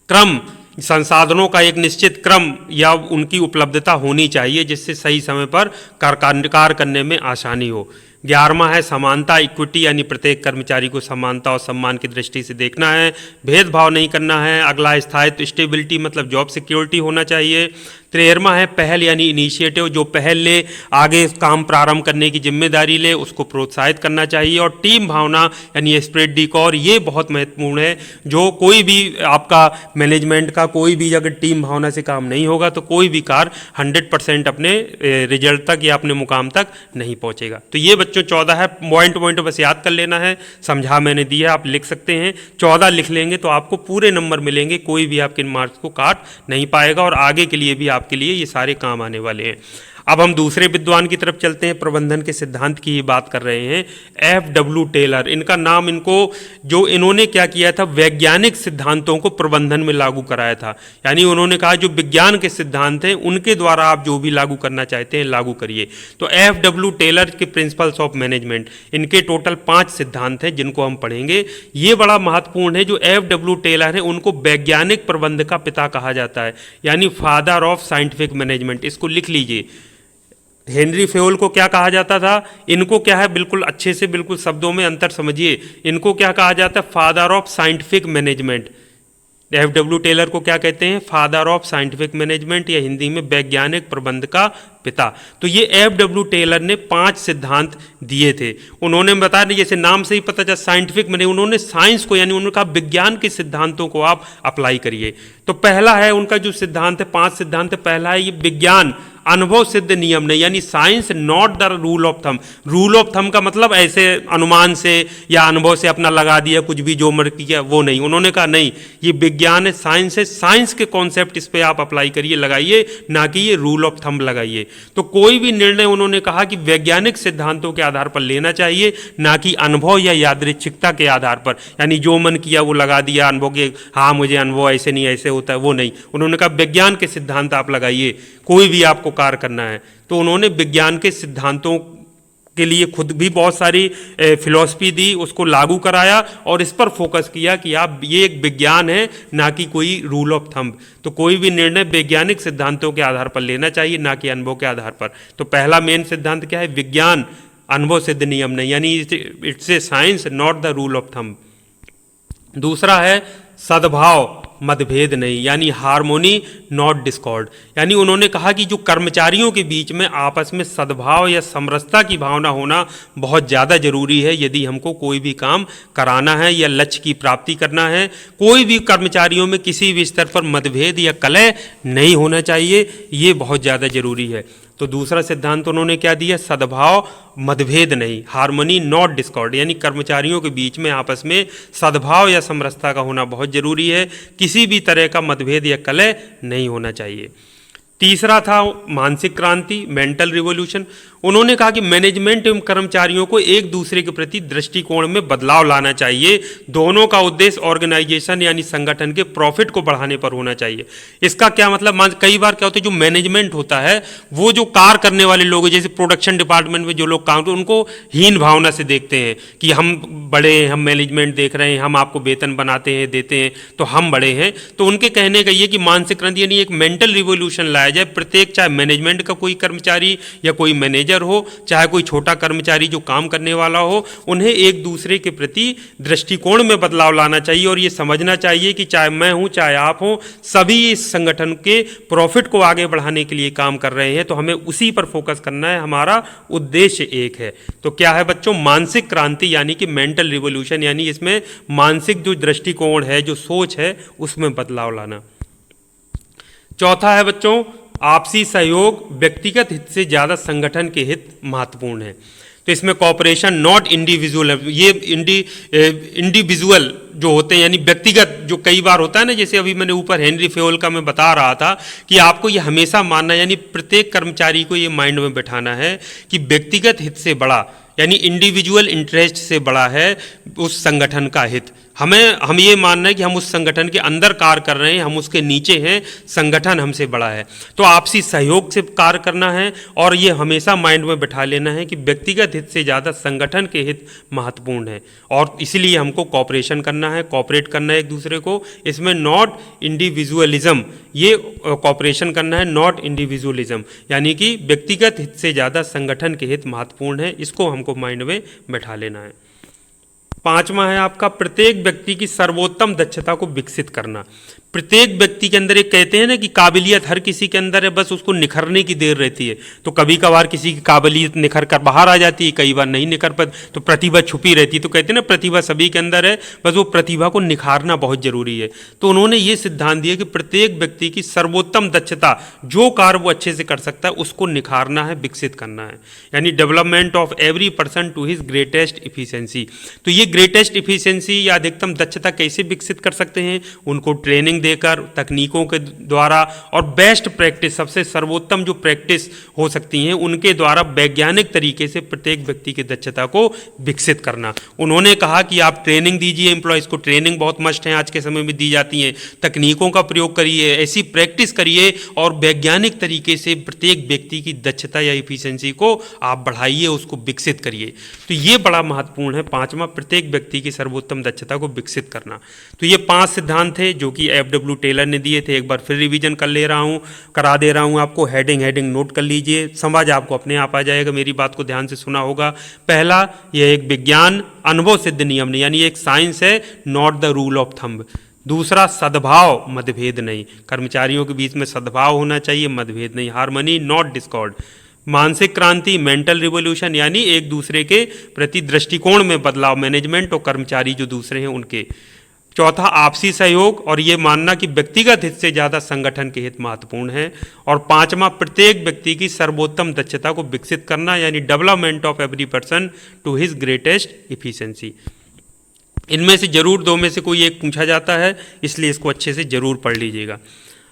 [SPEAKER 1] क्रम, संसाधनों का एक निश्चित क्रम या उनकी उपलब्धता होनी चाहिए जिससे सही समय पर कार्य करने में आसानी हो। 11वां है समानता, इक्विटी यानी प्रत्येक कर्मचारी को समानता और सम्मान की दृष्टि से देखना है, भेदभाव नहीं करना है। अगला स्थायित्व, स्टेबिलिटी मतलब जॉब सिक्योरिटी होना चाहिए। 13वां है पहल यानी इनिशिएटिव, जो पहल ले, आगे काम प्रारंभ करने की जिम्मेदारी ले, उसको प्रोत्साहित करना चाहिए। और टीम भावना यानी एस्पिरिट डी कॉर, ये बहुत महत्वपूर्ण है। जो कोई भी आपका मैनेजमेंट का कोई भी अगर टीम भावना से काम नहीं होगा तो कोई भी कार्य 100% अपने रिजल्ट तक या अपने मुकाम तक नहीं पहुंचेगा। तो ये बच्चों 14 है, पॉइंट बस याद कर लेना है, समझा मैंने दिया, आप लिख सकते हैं। 14 लिख लेंगे तो आपको पूरे नंबर मिलेंगे, कोई भी आपके मार्क्स को काट नहीं पाएगा और आगे के लिए भी आपके लिए ये सारे काम आने वाले हैं। अब हम दूसरे विद्वान की तरफ चलते हैं, प्रबंधन के सिद्धांत की ही बात कर रहे हैं, F.W. टेलर। इनका नाम, इनको जो इन्होंने क्या किया था, वैज्ञानिक सिद्धांतों को प्रबंधन में लागू कराया था। यानी उन्होंने कहा जो विज्ञान के सिद्धांत हैं उनके द्वारा आप जो भी लागू करना चाहते हैं लागू करिए। तो F.W. टेलर के प्रिंसिपल्स ऑफ मैनेजमेंट, इनके टोटल 5 सिद्धांत हैं जिनको हम पढ़ेंगे। ये बड़ा महत्वपूर्ण है। जो F.W. टेलर है उनको वैज्ञानिक प्रबंध का पिता कहा जाता है, यानी फादर ऑफ साइंटिफिक मैनेजमेंट। इसको लिख लीजिए। हेनरी फेयोल को क्या कहा जाता था, इनको क्या है, बिल्कुल अच्छे से बिल्कुल शब्दों में अंतर समझिए, इनको क्या कहा जाता है, father of scientific management. F.W. Taylor को क्या कहते हैं, फादर ऑफ साइंटिफिक मैनेजमेंट, या हिंदी में वैज्ञानिक प्रबंध का पिता। तो ये F.W. टेलर ने 5 सिद्धांत दिए थे। उन्होंने बताया, जैसे नाम से ही पता चला साइंटिफिक मैंने, उन्होंने साइंस को, यानी उन्होंने कहा विज्ञान के सिद्धांतों को आप अप्लाई करिए। तो पहला है उनका जो सिद्धांत है, 5 सिद्धांत है, पहला है ये विज्ञान अनुभव सिद्ध नियम नहीं, यानी science not the rule of thumb. Rule of thumb का मतलब ऐसे अनुमान से या अनुभव से अपना लगा दिया कुछ भी जो मर्जी किया, वो नहीं। उन्होंने कहा नहीं, ये विज्ञान है, साइंस है, साइंस के कॉन्सेप्ट इस पे आप अप्लाई करिए, लगाइए, ना कि ये रूल ऑफ थंब लगाइए। तो कोई भी निर्णय उन्होंने कहा कि वैज्ञानिक सिद्धांतों के आधार पर लेना चाहिए, ना कि अनुभव या यादृच्छिकता के आधार पर, यानी जो मन किया वो लगा दिया अनुभव के, हाँ मुझे अनुभव ऐसे नहीं ऐसे होता है, वो नहीं। उन्होंने कहा विज्ञान के सिद्धांत आप लगाइए, कोई भी आपको कार्य करना है। तो उन्होंने विज्ञान के सिद्धांतों के लिए खुद भी बहुत सारी फिलॉसफी दी, उसको लागू कराया और इस पर फोकस किया कि आप, ये एक विज्ञान है, ना कि कोई रूल ऑफ थंब। तो कोई भी निर्णय वैज्ञानिक सिद्धांतों के आधार पर लेना चाहिए, ना कि अनुभव के आधार पर। तो पहला मेन सिद्धांत क्या है, विज्ञान अनुभव सिद्ध नियम नहीं, यानी it's a science not the rule of thumb. दूसरा है सद्भाव मतभेद नहीं, यानी हार्मोनी नॉट डिस्कॉर्ड, यानी उन्होंने कहा कि जो कर्मचारियों के बीच में आपस में सद्भाव या समरसता की भावना होना बहुत ज़्यादा जरूरी है यदि हमको कोई भी काम कराना है या लक्ष्य की प्राप्ति करना है। कोई भी कर्मचारियों में किसी भी स्तर पर मतभेद या कलह नहीं होना चाहिए, ये बहुत ज़्यादा जरूरी है। तो दूसरा सिद्धांत उन्होंने क्या दिया, सद्भाव मतभेद नहीं, हार्मनी नॉट डिस्कॉर्ड, यानी कर्मचारियों के बीच में आपस में सद्भाव या समरसता का होना बहुत जरूरी है, किसी भी तरह का मतभेद या कलह नहीं होना चाहिए। तीसरा था मानसिक क्रांति, मेंटल रिवॉल्यूशन। उन्होंने कहा कि मैनेजमेंट एवं कर्मचारियों को एक दूसरे के प्रति दृष्टिकोण में बदलाव लाना चाहिए। दोनों का उद्देश्य ऑर्गेनाइजेशन यानी संगठन के प्रॉफिट को बढ़ाने पर होना चाहिए। इसका क्या मतलब, कई बार क्या होता है, जो मैनेजमेंट होता है वो जो कार्य करने वाले लोग, जैसे प्रोडक्शन डिपार्टमेंट में जो लोग काम करते हैं उनको हीन भावना से देखते हैं कि हम बड़े हैं, हम मैनेजमेंट देख रहे हैं, हम आपको वेतन बनाते हैं देते हैं तो हम बड़े हैं। तो उनके कहने का ये कि मानसिक क्रांति यानी एक मेंटल रिवॉल्यूशन लाया जाए। प्रत्येक, चाहे मैनेजमेंट का कोई कर्मचारी या कोई मैनेजर हो, चाहे कोई छोटा कर्मचारी जो काम करने वाला हो, उन्हें एक दूसरे के प्रति दृष्टिकोण में बदलाव लाना चाहिए और ये समझना चाहिए कि चाहे मैं हूं चाहे आप हो, सभी इस संगठन के प्रॉफिट को आगे बढ़ाने के लिए काम कर रहे हैं, तो हमें उसी पर फोकस करना है, हमारा उद्देश्य एक है। तो क्या है बच्चों, मानसिक क्रांति यानी कि मेंटल रिवॉल्यूशन, यानी इसमें मानसिक जो दृष्टिकोण है, जो सोच है, उसमें बदलाव लाना। चौथा है बच्चों आपसी सहयोग, व्यक्तिगत हित से ज़्यादा संगठन के हित महत्वपूर्ण है। तो इसमें कॉपरेशन नॉट इंडिविजुअल, ये इंडिविजुअल जो होते हैं यानी व्यक्तिगत, जो कई बार होता है ना, जैसे अभी मैंने ऊपर हेनरी फेयोल का मैं बता रहा था कि आपको ये हमेशा मानना, यानी प्रत्येक कर्मचारी को ये माइंड में बैठाना है कि व्यक्तिगत हित से बड़ा यानी इंडिविजुअल इंटरेस्ट से बड़ा है उस संगठन का हित। हम ये मानना है कि हम उस संगठन के अंदर कार्य कर रहे हैं, हम उसके नीचे हैं, संगठन हमसे बड़ा है। तो आपसी सहयोग से कार्य करना है और ये हमेशा माइंड में बैठा लेना है कि व्यक्तिगत हित से ज़्यादा संगठन के हित महत्वपूर्ण है और इसीलिए हमको कॉपरेशन करना है, कॉपरेट करना है एक दूसरे को। इसमें नॉट इंडिविजुअलिज्म, ये कॉपरेशन करना है, नॉट इंडिविजुअलिज्म, यानी कि व्यक्तिगत हित से ज़्यादा संगठन के हित महत्वपूर्ण है, इसको हमको माइंड में बैठा लेना है। पांचवा है आपका प्रत्येक व्यक्ति की सर्वोत्तम दक्षता को विकसित करना। प्रत्येक व्यक्ति के अंदर एक कहते हैं ना कि काबिलियत हर किसी के अंदर है, बस उसको निखरने की देर रहती है। तो कभी कभार किसी की काबिलियत निखर कर बाहर आ जाती है, कई बार नहीं निखर पाती, तो प्रतिभा छुपी रहती है। तो कहते हैं ना प्रतिभा सभी के अंदर है, बस वो प्रतिभा को निखारना बहुत जरूरी है। तो उन्होंने ये सिद्धांत दिया कि प्रत्येक व्यक्ति की सर्वोत्तम दक्षता, जो कार्य वो अच्छे से कर सकता है उसको निखारना है, विकसित करना है, यानी development of every person to his greatest efficiency. तो ये ग्रेटेस्ट इफिशियंसी या अधिकतम दक्षता कैसे विकसित कर सकते हैं, उनको ट्रेनिंग देकर, तकनीकों के द्वारा और बेस्ट प्रैक्टिस, सबसे सर्वोत्तम जो प्रैक्टिस हो सकती हैं उनके द्वारा वैज्ञानिक तरीके से प्रत्येक व्यक्ति की दक्षता को विकसित करना। उन्होंने कहा कि आप ट्रेनिंग दीजिए, एम्प्लॉयज़ को ट्रेनिंग बहुत मस्ट है, आज के समय में दी जाती हैं, तकनीकों का प्रयोग करिए, ऐसी प्रैक्टिस करिए और वैज्ञानिक तरीके से प्रत्येक व्यक्ति की दक्षता या इफिशियंसी को आप बढ़ाइए, उसको विकसित करिए। तो ये बड़ा महत्वपूर्ण है, पांचवा, प्रत्येक व्यक्ति की सर्वोत्तम दक्षता को विकसित करना। तो ये 5 सिद्धांत थे जो कि FW टेलर ने दिए थे। एक बार फिर रिवीजन करा दे रहा हूँ आपको, हेडिंग नोट कर लीजिए, समझ आपको अपने आप आ जाएगा, मेरी बात को ध्यान से सुना होगा। पहला, यह एक विज्ञान अनुभव सिद्ध नियम नहीं, यानी एक साइंस है, not the rule of thumb. दूसरा, सद्भाव मतभेद नहीं, कर्मचारियों के बीच में सद्भाव होना चाहिए, मतभेद नहीं, हार्मनी नॉट डिस्कॉर्ड। मानसिक क्रांति मेंटल रिवॉल्यूशन, यानी एक दूसरे के प्रति दृष्टिकोण में बदलाव, मैनेजमेंट और कर्मचारी जो दूसरे हैं उनके। चौथा, आपसी सहयोग और ये मानना कि व्यक्तिगत हित से ज़्यादा संगठन के हित महत्वपूर्ण है। और पांचवा, प्रत्येक व्यक्ति की सर्वोत्तम दक्षता को विकसित करना, यानी development of every person to his greatest efficiency. इनमें से जरूर 2 में से कोई एक पूछा जाता है, इसलिए इसको अच्छे से जरूर पढ़ लीजिएगा।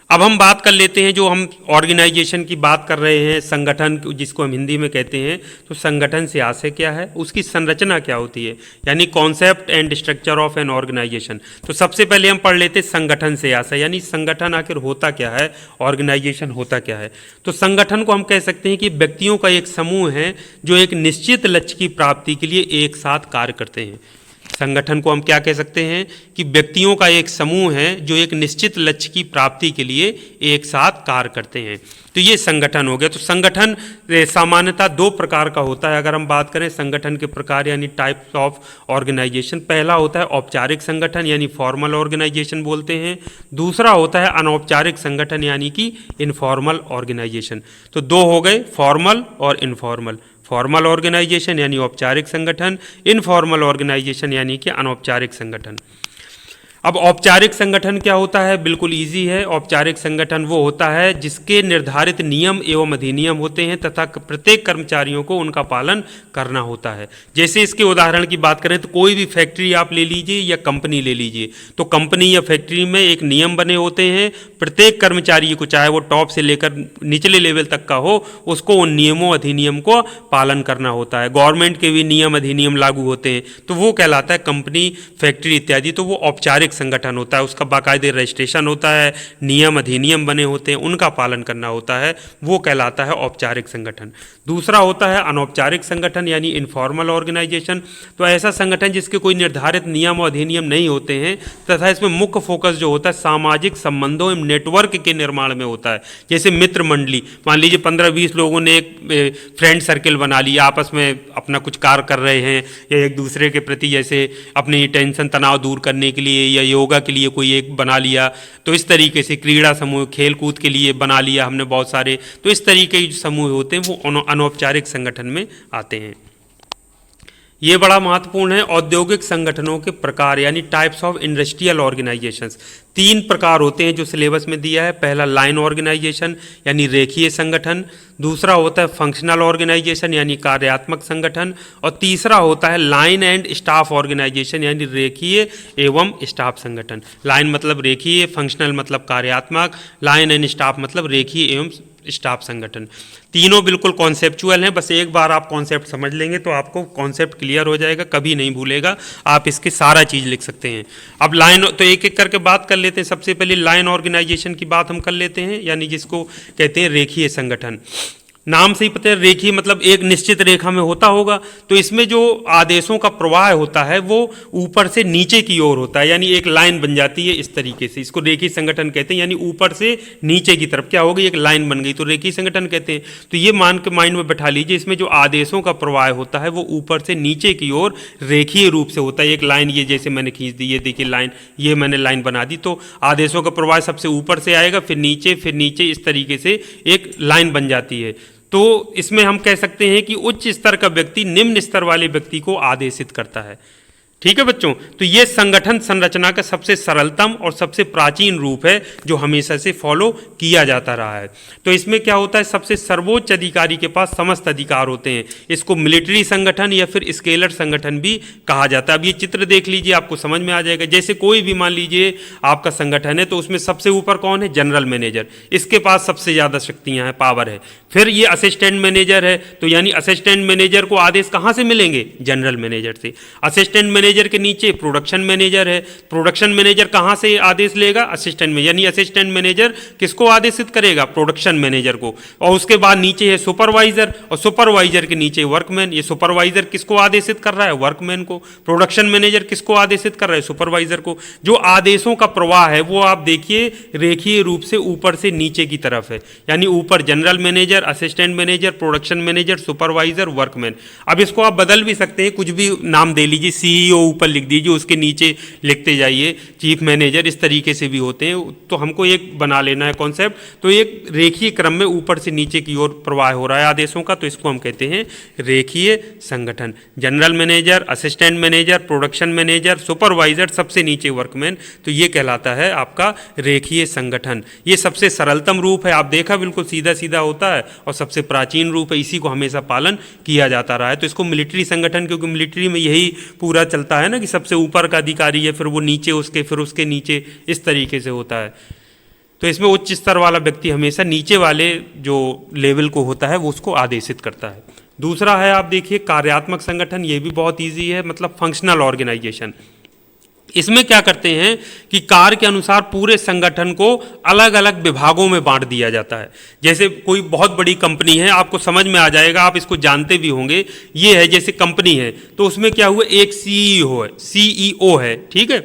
[SPEAKER 1] अब हम बात कर लेते हैं, जो हम ऑर्गेनाइजेशन की बात कर रहे हैं, संगठन जिसको हम हिंदी में कहते हैं, तो संगठन से आशय क्या है, उसकी संरचना क्या होती है, यानी concept and structure of an organisation. तो सबसे पहले हम पढ़ लेते हैं संगठन से आशय, यानी संगठन आखिर होता क्या है, ऑर्गेनाइजेशन होता क्या है। तो संगठन को हम कह सकते हैं कि व्यक्तियों का एक समूह है जो एक निश्चित लक्ष्य की प्राप्ति के लिए एक साथ कार्य करते हैं। संगठन को हम क्या कह सकते हैं कि व्यक्तियों का एक समूह है जो एक निश्चित लक्ष्य की प्राप्ति के लिए एक साथ कार्य करते हैं। तो ये संगठन हो गया। तो संगठन सामान्यतः दो प्रकार का होता है। अगर हम बात करें संगठन के प्रकार यानी टाइप्स ऑफ ऑर्गेनाइजेशन, पहला होता है औपचारिक संगठन यानी फॉर्मल ऑर्गेनाइजेशन बोलते हैं। दूसरा होता है अनौपचारिक संगठन यानी कि इनफॉर्मल ऑर्गेनाइजेशन। तो दो हो गए, फॉर्मल और इनफॉर्मल। फॉर्मल ऑर्गेनाइजेशन यानी औपचारिक संगठन, इनफॉर्मल ऑर्गेनाइजेशन यानी कि अनौपचारिक संगठन। अब औपचारिक संगठन क्या होता है? बिल्कुल इजी है। औपचारिक संगठन वो होता है जिसके निर्धारित नियम एवं अधिनियम होते हैं तथा प्रत्येक कर्मचारियों को उनका पालन करना होता है। जैसे इसके उदाहरण की बात करें तो कोई भी फैक्ट्री आप ले लीजिए या कंपनी ले लीजिए, तो कंपनी या फैक्ट्री में एक नियम बने होते हैं। प्रत्येक कर्मचारी को, चाहे वो टॉप से लेकर निचले लेवल तक का हो, उसको उन नियमों अधिनियम को पालन करना होता है। गवर्नमेंट के भी नियम अधिनियम लागू होते हैं, तो वो कहलाता है कंपनी, फैक्ट्री इत्यादि। तो वो औपचारिक संगठन होता है, उसका बाकायदे रजिस्ट्रेशन होता है, नियम अधिनियम बने होते हैं, उनका पालन करना होता है, वो कहलाता है औपचारिक संगठन। दूसरा होता है अनौपचारिक संगठन यानी इनफॉर्मल ऑर्गेनाइजेशन। तो ऐसा संगठन जिसके कोई निर्धारित नियम और अधिनियम नहीं होते हैं तथा इसमें मुख्य फोकस जो होता है सामाजिक संबंधों एवं नेटवर्क के निर्माण में होता है। जैसे मित्र मंडली, मान लीजिए 15-20 लोगों ने एक फ्रेंड सर्किल बना लिया, आपस में अपना कुछ कार्य कर रहे हैं या एक दूसरे के प्रति जैसे अपनी टेंशन तनाव दूर करने के लिए या योगा के लिए कोई एक बना लिया, तो इस तरीके से क्रीड़ा समूह, खेल कूद के लिए बना लिया हमने बहुत सारे। तो इस तरीके के जो समूह होते हैं वो अनौपचारिक संगठन में आते हैं। ये बड़ा महत्वपूर्ण है। औद्योगिक संगठनों के प्रकार यानी टाइप्स ऑफ इंडस्ट्रियल ऑर्गेनाइजेशंस, 3 प्रकार होते हैं जो सिलेबस में दिया है। पहला लाइन ऑर्गेनाइजेशन यानी रेखीय संगठन, दूसरा होता है फंक्शनल ऑर्गेनाइजेशन यानी कार्यात्मक संगठन, और तीसरा होता है लाइन एंड स्टाफ ऑर्गेनाइजेशन यानी रेखीय एवं स्टाफ संगठन। लाइन मतलब रेखीय, फंक्शनल मतलब कार्यात्मक, लाइन एंड स्टाफ मतलब रेखीय एवं स्टाफ संगठन। तीनों बिल्कुल कॉन्सेप्चुअल हैं, बस एक बार आप कॉन्सेप्ट समझ लेंगे तो आपको कॉन्सेप्ट क्लियर हो जाएगा, कभी नहीं भूलेगा, आप इसके सारा चीज़ लिख सकते हैं। अब लाइन तो एक एक करके बात कर लेते हैं। सबसे पहले लाइन ऑर्गेनाइजेशन की बात हम कर लेते हैं, यानी जिसको कहते हैं रेखीय संगठन। नाम से ही पता है रेखीय मतलब एक निश्चित रेखा में होता होगा। तो इसमें जो आदेशों का प्रवाह होता है वो ऊपर से नीचे की ओर होता है, यानी एक लाइन बन जाती है इस तरीके से। इसको रेखीय संगठन कहते हैं, यानी ऊपर से नीचे की तरफ क्या होगी, एक लाइन बन गई तो रेखीय संगठन कहते हैं। तो ये मान के माइंड में बैठा लीजिए, इसमें जो आदेशों का प्रवाह होता है वो ऊपर से नीचे की ओर रेखीय रूप से होता है। एक लाइन ये जैसे मैंने खींच दी, ये देखिए लाइन, ये मैंने लाइन बना दी, तो आदेशों का प्रवाह सबसे ऊपर से आएगा, फिर नीचे, इस तरीके से एक लाइन बन जाती है। तो इसमें हम कह सकते हैं कि उच्च स्तर का व्यक्ति निम्न स्तर वाले व्यक्ति को आदेशित करता है। ठीक है बच्चों, तो ये संगठन संरचना का सबसे सरलतम और सबसे प्राचीन रूप है जो हमेशा से फॉलो किया जाता रहा है। तो इसमें क्या होता है, सबसे सर्वोच्च अधिकारी के पास समस्त अधिकार होते हैं। इसको मिलिट्री संगठन या फिर स्केलर संगठन भी कहा जाता है। अब ये चित्र देख लीजिए, आपको समझ में आ जाएगा। जैसे कोई भी मान लीजिए आपका संगठन है, तो उसमें सबसे ऊपर कौन है, जनरल मैनेजर, इसके पास सबसे ज़्यादा शक्तियाँ हैं, पावर है। फिर ये असिस्टेंट मैनेजर है, तो यानी असिस्टेंट मैनेजर को आदेश कहाँ से मिलेंगे, जनरल मैनेजर से। असिस्टेंट मैनेजर के नीचे प्रोडक्शन मैनेजर है, प्रोडक्शन मैनेजर कहां से आदेश लेगा, असिस्टेंट में, यानी असिस्टेंट मैनेजर किसको आदेशित करेगा, प्रोडक्शन मैनेजर को। और उसके बाद नीचे है सुपरवाइजर, और सुपरवाइजर के नीचे वर्कमैन। ये सुपरवाइजर किसको आदेशित कर रहा है, वर्कमैन को। प्रोडक्शन मैनेजर किसको आदेशित कर रहा है, सुपरवाइजर को। जो आदेशों का प्रवाह है वो आप देखिए रेखीय रूप से ऊपर से नीचे की तरफ है, यानी ऊपर general manager, assistant manager, production manager, supervisor, workman. अब इसको आप बदल भी सकते हैं, कुछ भी नाम दे लीजिए, सीईओ ऊपर लिख दीजिए, उसके नीचे लिखते जाइए चीफ मैनेजर, इस तरीके से भी होते हैं। तो हमको एक बना लेना है कॉन्सेप्ट। तो एक रेखीय क्रम में ऊपर से नीचे की ओर प्रवाह हो रहा है आदेशों का, तो इसको हम कहते हैं रेखीय संगठन। General manager, assistant manager, production manager, supervisor, सबसे नीचे वर्कमैन, तो ये कहलाता है आपका रेखीय संगठन। ये सबसे सरलतम रूप है, आप देखा बिल्कुल सीधा सीधा होता है, और सबसे प्राचीन रूप है, इसी को हमेशा पालन किया जाता रहा है। तो इसको मिलिट्री संगठन, क्योंकि मिलिट्री में यही पूरा चलता है ना कि सबसे ऊपर का अधिकारी है, फिर वो नीचे उसके, फिर उसके नीचे, इस तरीके से होता है। तो इसमें उच्च स्तर वाला व्यक्ति हमेशा नीचे वाले जो लेवल को होता है वो उसको आदेशित करता है। दूसरा है, आप देखिए कार्यात्मक संगठन, ये भी बहुत ईजी है, मतलब फंक्शनल ऑर्गेनाइजेशन। इसमें क्या करते हैं कि कार्य के अनुसार पूरे संगठन को अलग अलग विभागों में बांट दिया जाता है। जैसे कोई बहुत बड़ी कंपनी है, आपको समझ में आ जाएगा, आप इसको जानते भी होंगे। ये है जैसे कंपनी है तो उसमें क्या हुआ, एक सीईओ है, ठीक है,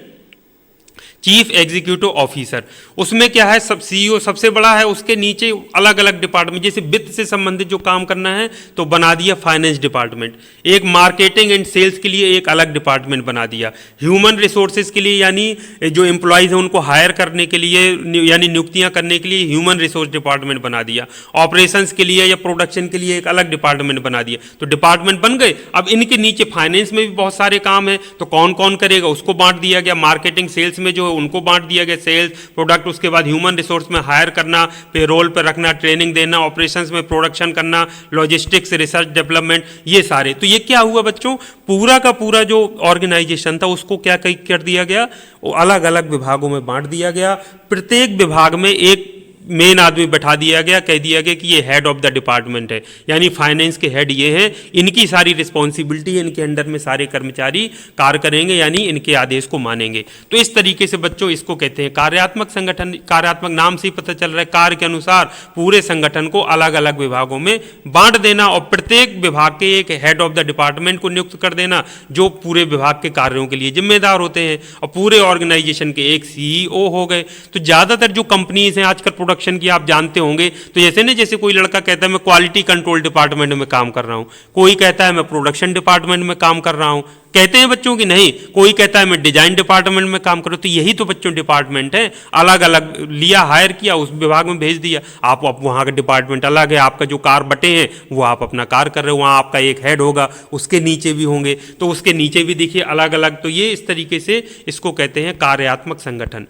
[SPEAKER 1] चीफ एग्जीक्यूटिव ऑफिसर। उसमें क्या है, सब सीईओ सबसे बड़ा है, उसके नीचे अलग अलग डिपार्टमेंट, जैसे वित्त से संबंधित जो काम करना है तो बना दिया फाइनेंस डिपार्टमेंट। एक मार्केटिंग एंड सेल्स के लिए एक अलग डिपार्टमेंट बना दिया। ह्यूमन रिसोर्सेज के लिए यानी जो एम्प्लॉयज़ हैं उनको हायर करने के लिए यानी नियुक्तियां करने के लिए ह्यूमन रिसोर्स डिपार्टमेंट बना दिया। ऑपरेशंस के लिए या प्रोडक्शन के लिए एक अलग डिपार्टमेंट बना दिया। तो डिपार्टमेंट बन गए। अब इनके नीचे फाइनेंस में भी बहुत सारे काम है, तो कौन कौन करेगा उसको बांट दिया गया। मार्केटिंग सेल्स में जो उनको बांट दिया गया, सेल्स प्रोडक्ट, उसके बाद ह्यूमन रिसोर्स में हायर करना, पेरोल पर रखना, ट्रेनिंग देना, ऑपरेशंस में प्रोडक्शन करना, लॉजिस्टिक्स, रिसर्च डेवलपमेंट, ये सारे। तो ये क्या हुआ बच्चों, पूरा का पूरा जो ऑर्गेनाइजेशन था उसको क्या कर दिया गया, वो अलग अलग विभागों में बांट दिया गया। प्रत्येक विभाग में एक मेन आदमी बैठा दिया गया, कह दिया गया कि ये हेड ऑफ द डिपार्टमेंट है, यानी फाइनेंस के हेड ये हैं, इनकी सारी रिस्पॉन्सिबिलिटी है, इनके अंडर में सारे कर्मचारी कार्य करेंगे, यानी इनके आदेश को मानेंगे। तो इस तरीके से बच्चों इसको कहते हैं कार्यात्मक संगठन। कार्यात्मक नाम से ही पता चल रहा है, कार्य के अनुसार पूरे संगठन को अलग अलग विभागों में बांट देना और प्रत्येक विभाग के एक हेड ऑफ द डिपार्टमेंट को नियुक्त कर देना जो पूरे विभाग के कार्यों के लिए जिम्मेदार होते हैं। और पूरे ऑर्गेनाइजेशन के एक सीईओ हो गए। तो ज़्यादातर जो कंपनीज हैं आजकल प्रोडक्शन की, आप जानते होंगे, तो जैसे कोई लड़का कहता है मैं क्वालिटी कंट्रोल डिपार्टमेंट में काम कर रहा हूं, कोई कहता है मैं प्रोडक्शन डिपार्टमेंट में काम कर रहा हूं, कहते हैं बच्चों की नहीं, कोई कहता है मैं डिजाइन डिपार्टमेंट में काम कर रहा हूं। तो यही तो बच्चों डिपार्टमेंट है, अलग अलग लिया, हायर किया, उस विभाग में भेज दिया। आप वहां का डिपार्टमेंट अलग है, आपका जो कार्य बटे हैं वो आप अपना कार्य कर रहे हो, वहां आपका एक हेड होगा, उसके नीचे भी होंगे, तो उसके नीचे भी देखिए अलग अलग। तो ये इस तरीके से इसको कहते हैं कार्यात्मक संगठन।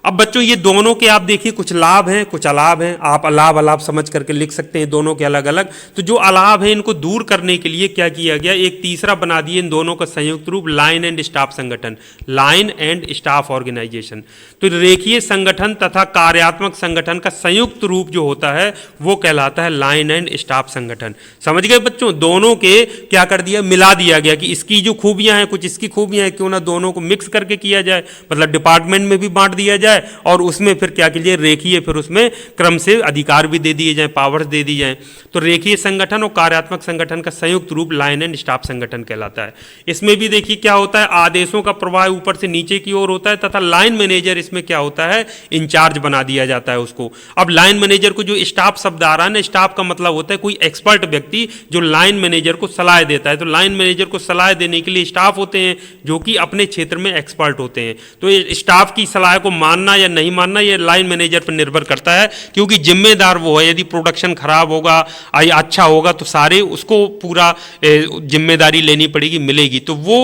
[SPEAKER 1] अब बच्चों ये दोनों के आप देखिए कुछ लाभ हैं, कुछ अलाभ हैं। आप अलाभ समझ करके लिख सकते हैं दोनों के अलग अलग। तो जो अलाभ है इनको दूर करने के लिए क्या किया गया, एक तीसरा बना दिए इन दोनों का संयुक्त रूप, लाइन एंड स्टाफ संगठन, लाइन एंड स्टाफ ऑर्गेनाइजेशन। तो रेखीय संगठन तथा कार्यात्मक संगठन का संयुक्त रूप जो होता है वो कहलाता है लाइन एंड स्टाफ संगठन। समझ गए बच्चों, दोनों के क्या कर दिया, मिला दिया गया कि इसकी जो खूबियां हैं कुछ इसकी खूबियां हैं, क्यों ना दोनों को मिक्स करके किया जाए, मतलब डिपार्टमेंट में भी बांट दिया जाए और उसमें फिर क्या कीजिए, रेखीय, फिर उसमें क्रम से अधिकार भी दे दिए जाएं, पावर्स दे दी जाएं। तो रेखीय संगठन और कार्यात्मक संगठन का संयुक्त रूप लाइन एंड स्टाफ संगठन कहलाता है। इसमें भी देखिए क्या होता है, आदेशों का प्रवाह ऊपर से नीचे की ओर होता है तथा लाइन मैनेजर इसमें क्या होता है, इंचार्ज बना दिया जाता है उसको। अब लाइन मैनेजर को जो स्टाफ शब्द आ रहा है ना, स्टाफ का मतलब होता है कोई एक्सपर्ट व्यक्ति जो लाइन मैनेजर को सलाह देता है। तो लाइन मैनेजर को सलाह देने के लिए स्टाफ होते हैं जो कि अपने क्षेत्र में एक्सपर्ट होते हैं। तो ये स्टाफ की सलाह को मानना या नहीं मानना ये लाइन मैनेजर पर निर्भर करता है, क्योंकि जिम्मेदार वो है। यदि प्रोडक्शन खराब होगा या अच्छा होगा तो सारे उसको पूरा जिम्मेदारी लेनी पड़ेगी, मिलेगी। तो वो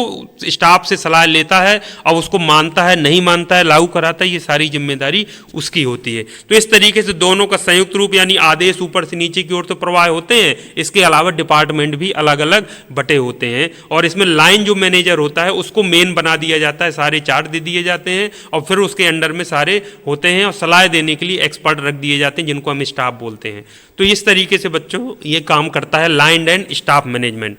[SPEAKER 1] स्टाफ से सलाह लेता है और उसको मानता है, नहीं मानता है, लागू कराता है, ये सारी जिम्मेदारी उसकी होती है। तो इस तरीके से दोनों का संयुक्त रूप यानी आदेश ऊपर से नीचे की ओर तो प्रवाह होते हैं, इसके अलावा डिपार्टमेंट भी अलग अलग बटे होते हैं। और इसमें लाइन जो मैनेजर होता है उसको मेन बना दिया जाता है, सारे चार्ज दे दिए जाते हैं और फिर उसके अंडर में सारे होते हैं और सलाह देने के लिए एक्सपर्ट रख दिए जाते हैं जिनको हम स्टाफ बोलते हैं। तो इस तरीके से बच्चों ये काम करता है लाइन एंड स्टाफ मैनेजमेंट।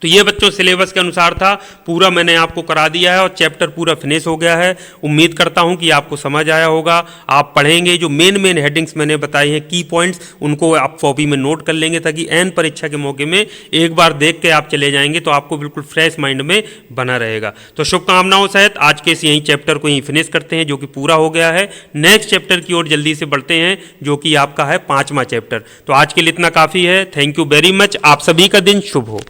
[SPEAKER 1] तो ये बच्चों सिलेबस के अनुसार था, पूरा मैंने आपको करा दिया है और चैप्टर पूरा फिनिश हो गया है। उम्मीद करता हूं कि आपको समझ आया होगा। आप पढ़ेंगे जो मेन हेडिंग्स मैंने बताई हैं, की पॉइंट्स, उनको आप कॉपी में नोट कर लेंगे ताकि एन परीक्षा के मौके में एक बार देख के आप चले जाएंगे तो आपको बिल्कुल फ्रेश माइंड में बना रहेगा। तो शुभकामनाओं सहित आज के इस यही चैप्टर को यहीं फिनिश करते हैं जो कि पूरा हो गया है। नेक्स्ट चैप्टर की ओर जल्दी से बढ़ते हैं जो कि आपका है 5वां चैप्टर। तो आज के लिए इतना काफ़ी है। Thank you very much. आप सभी का दिन शुभ हो।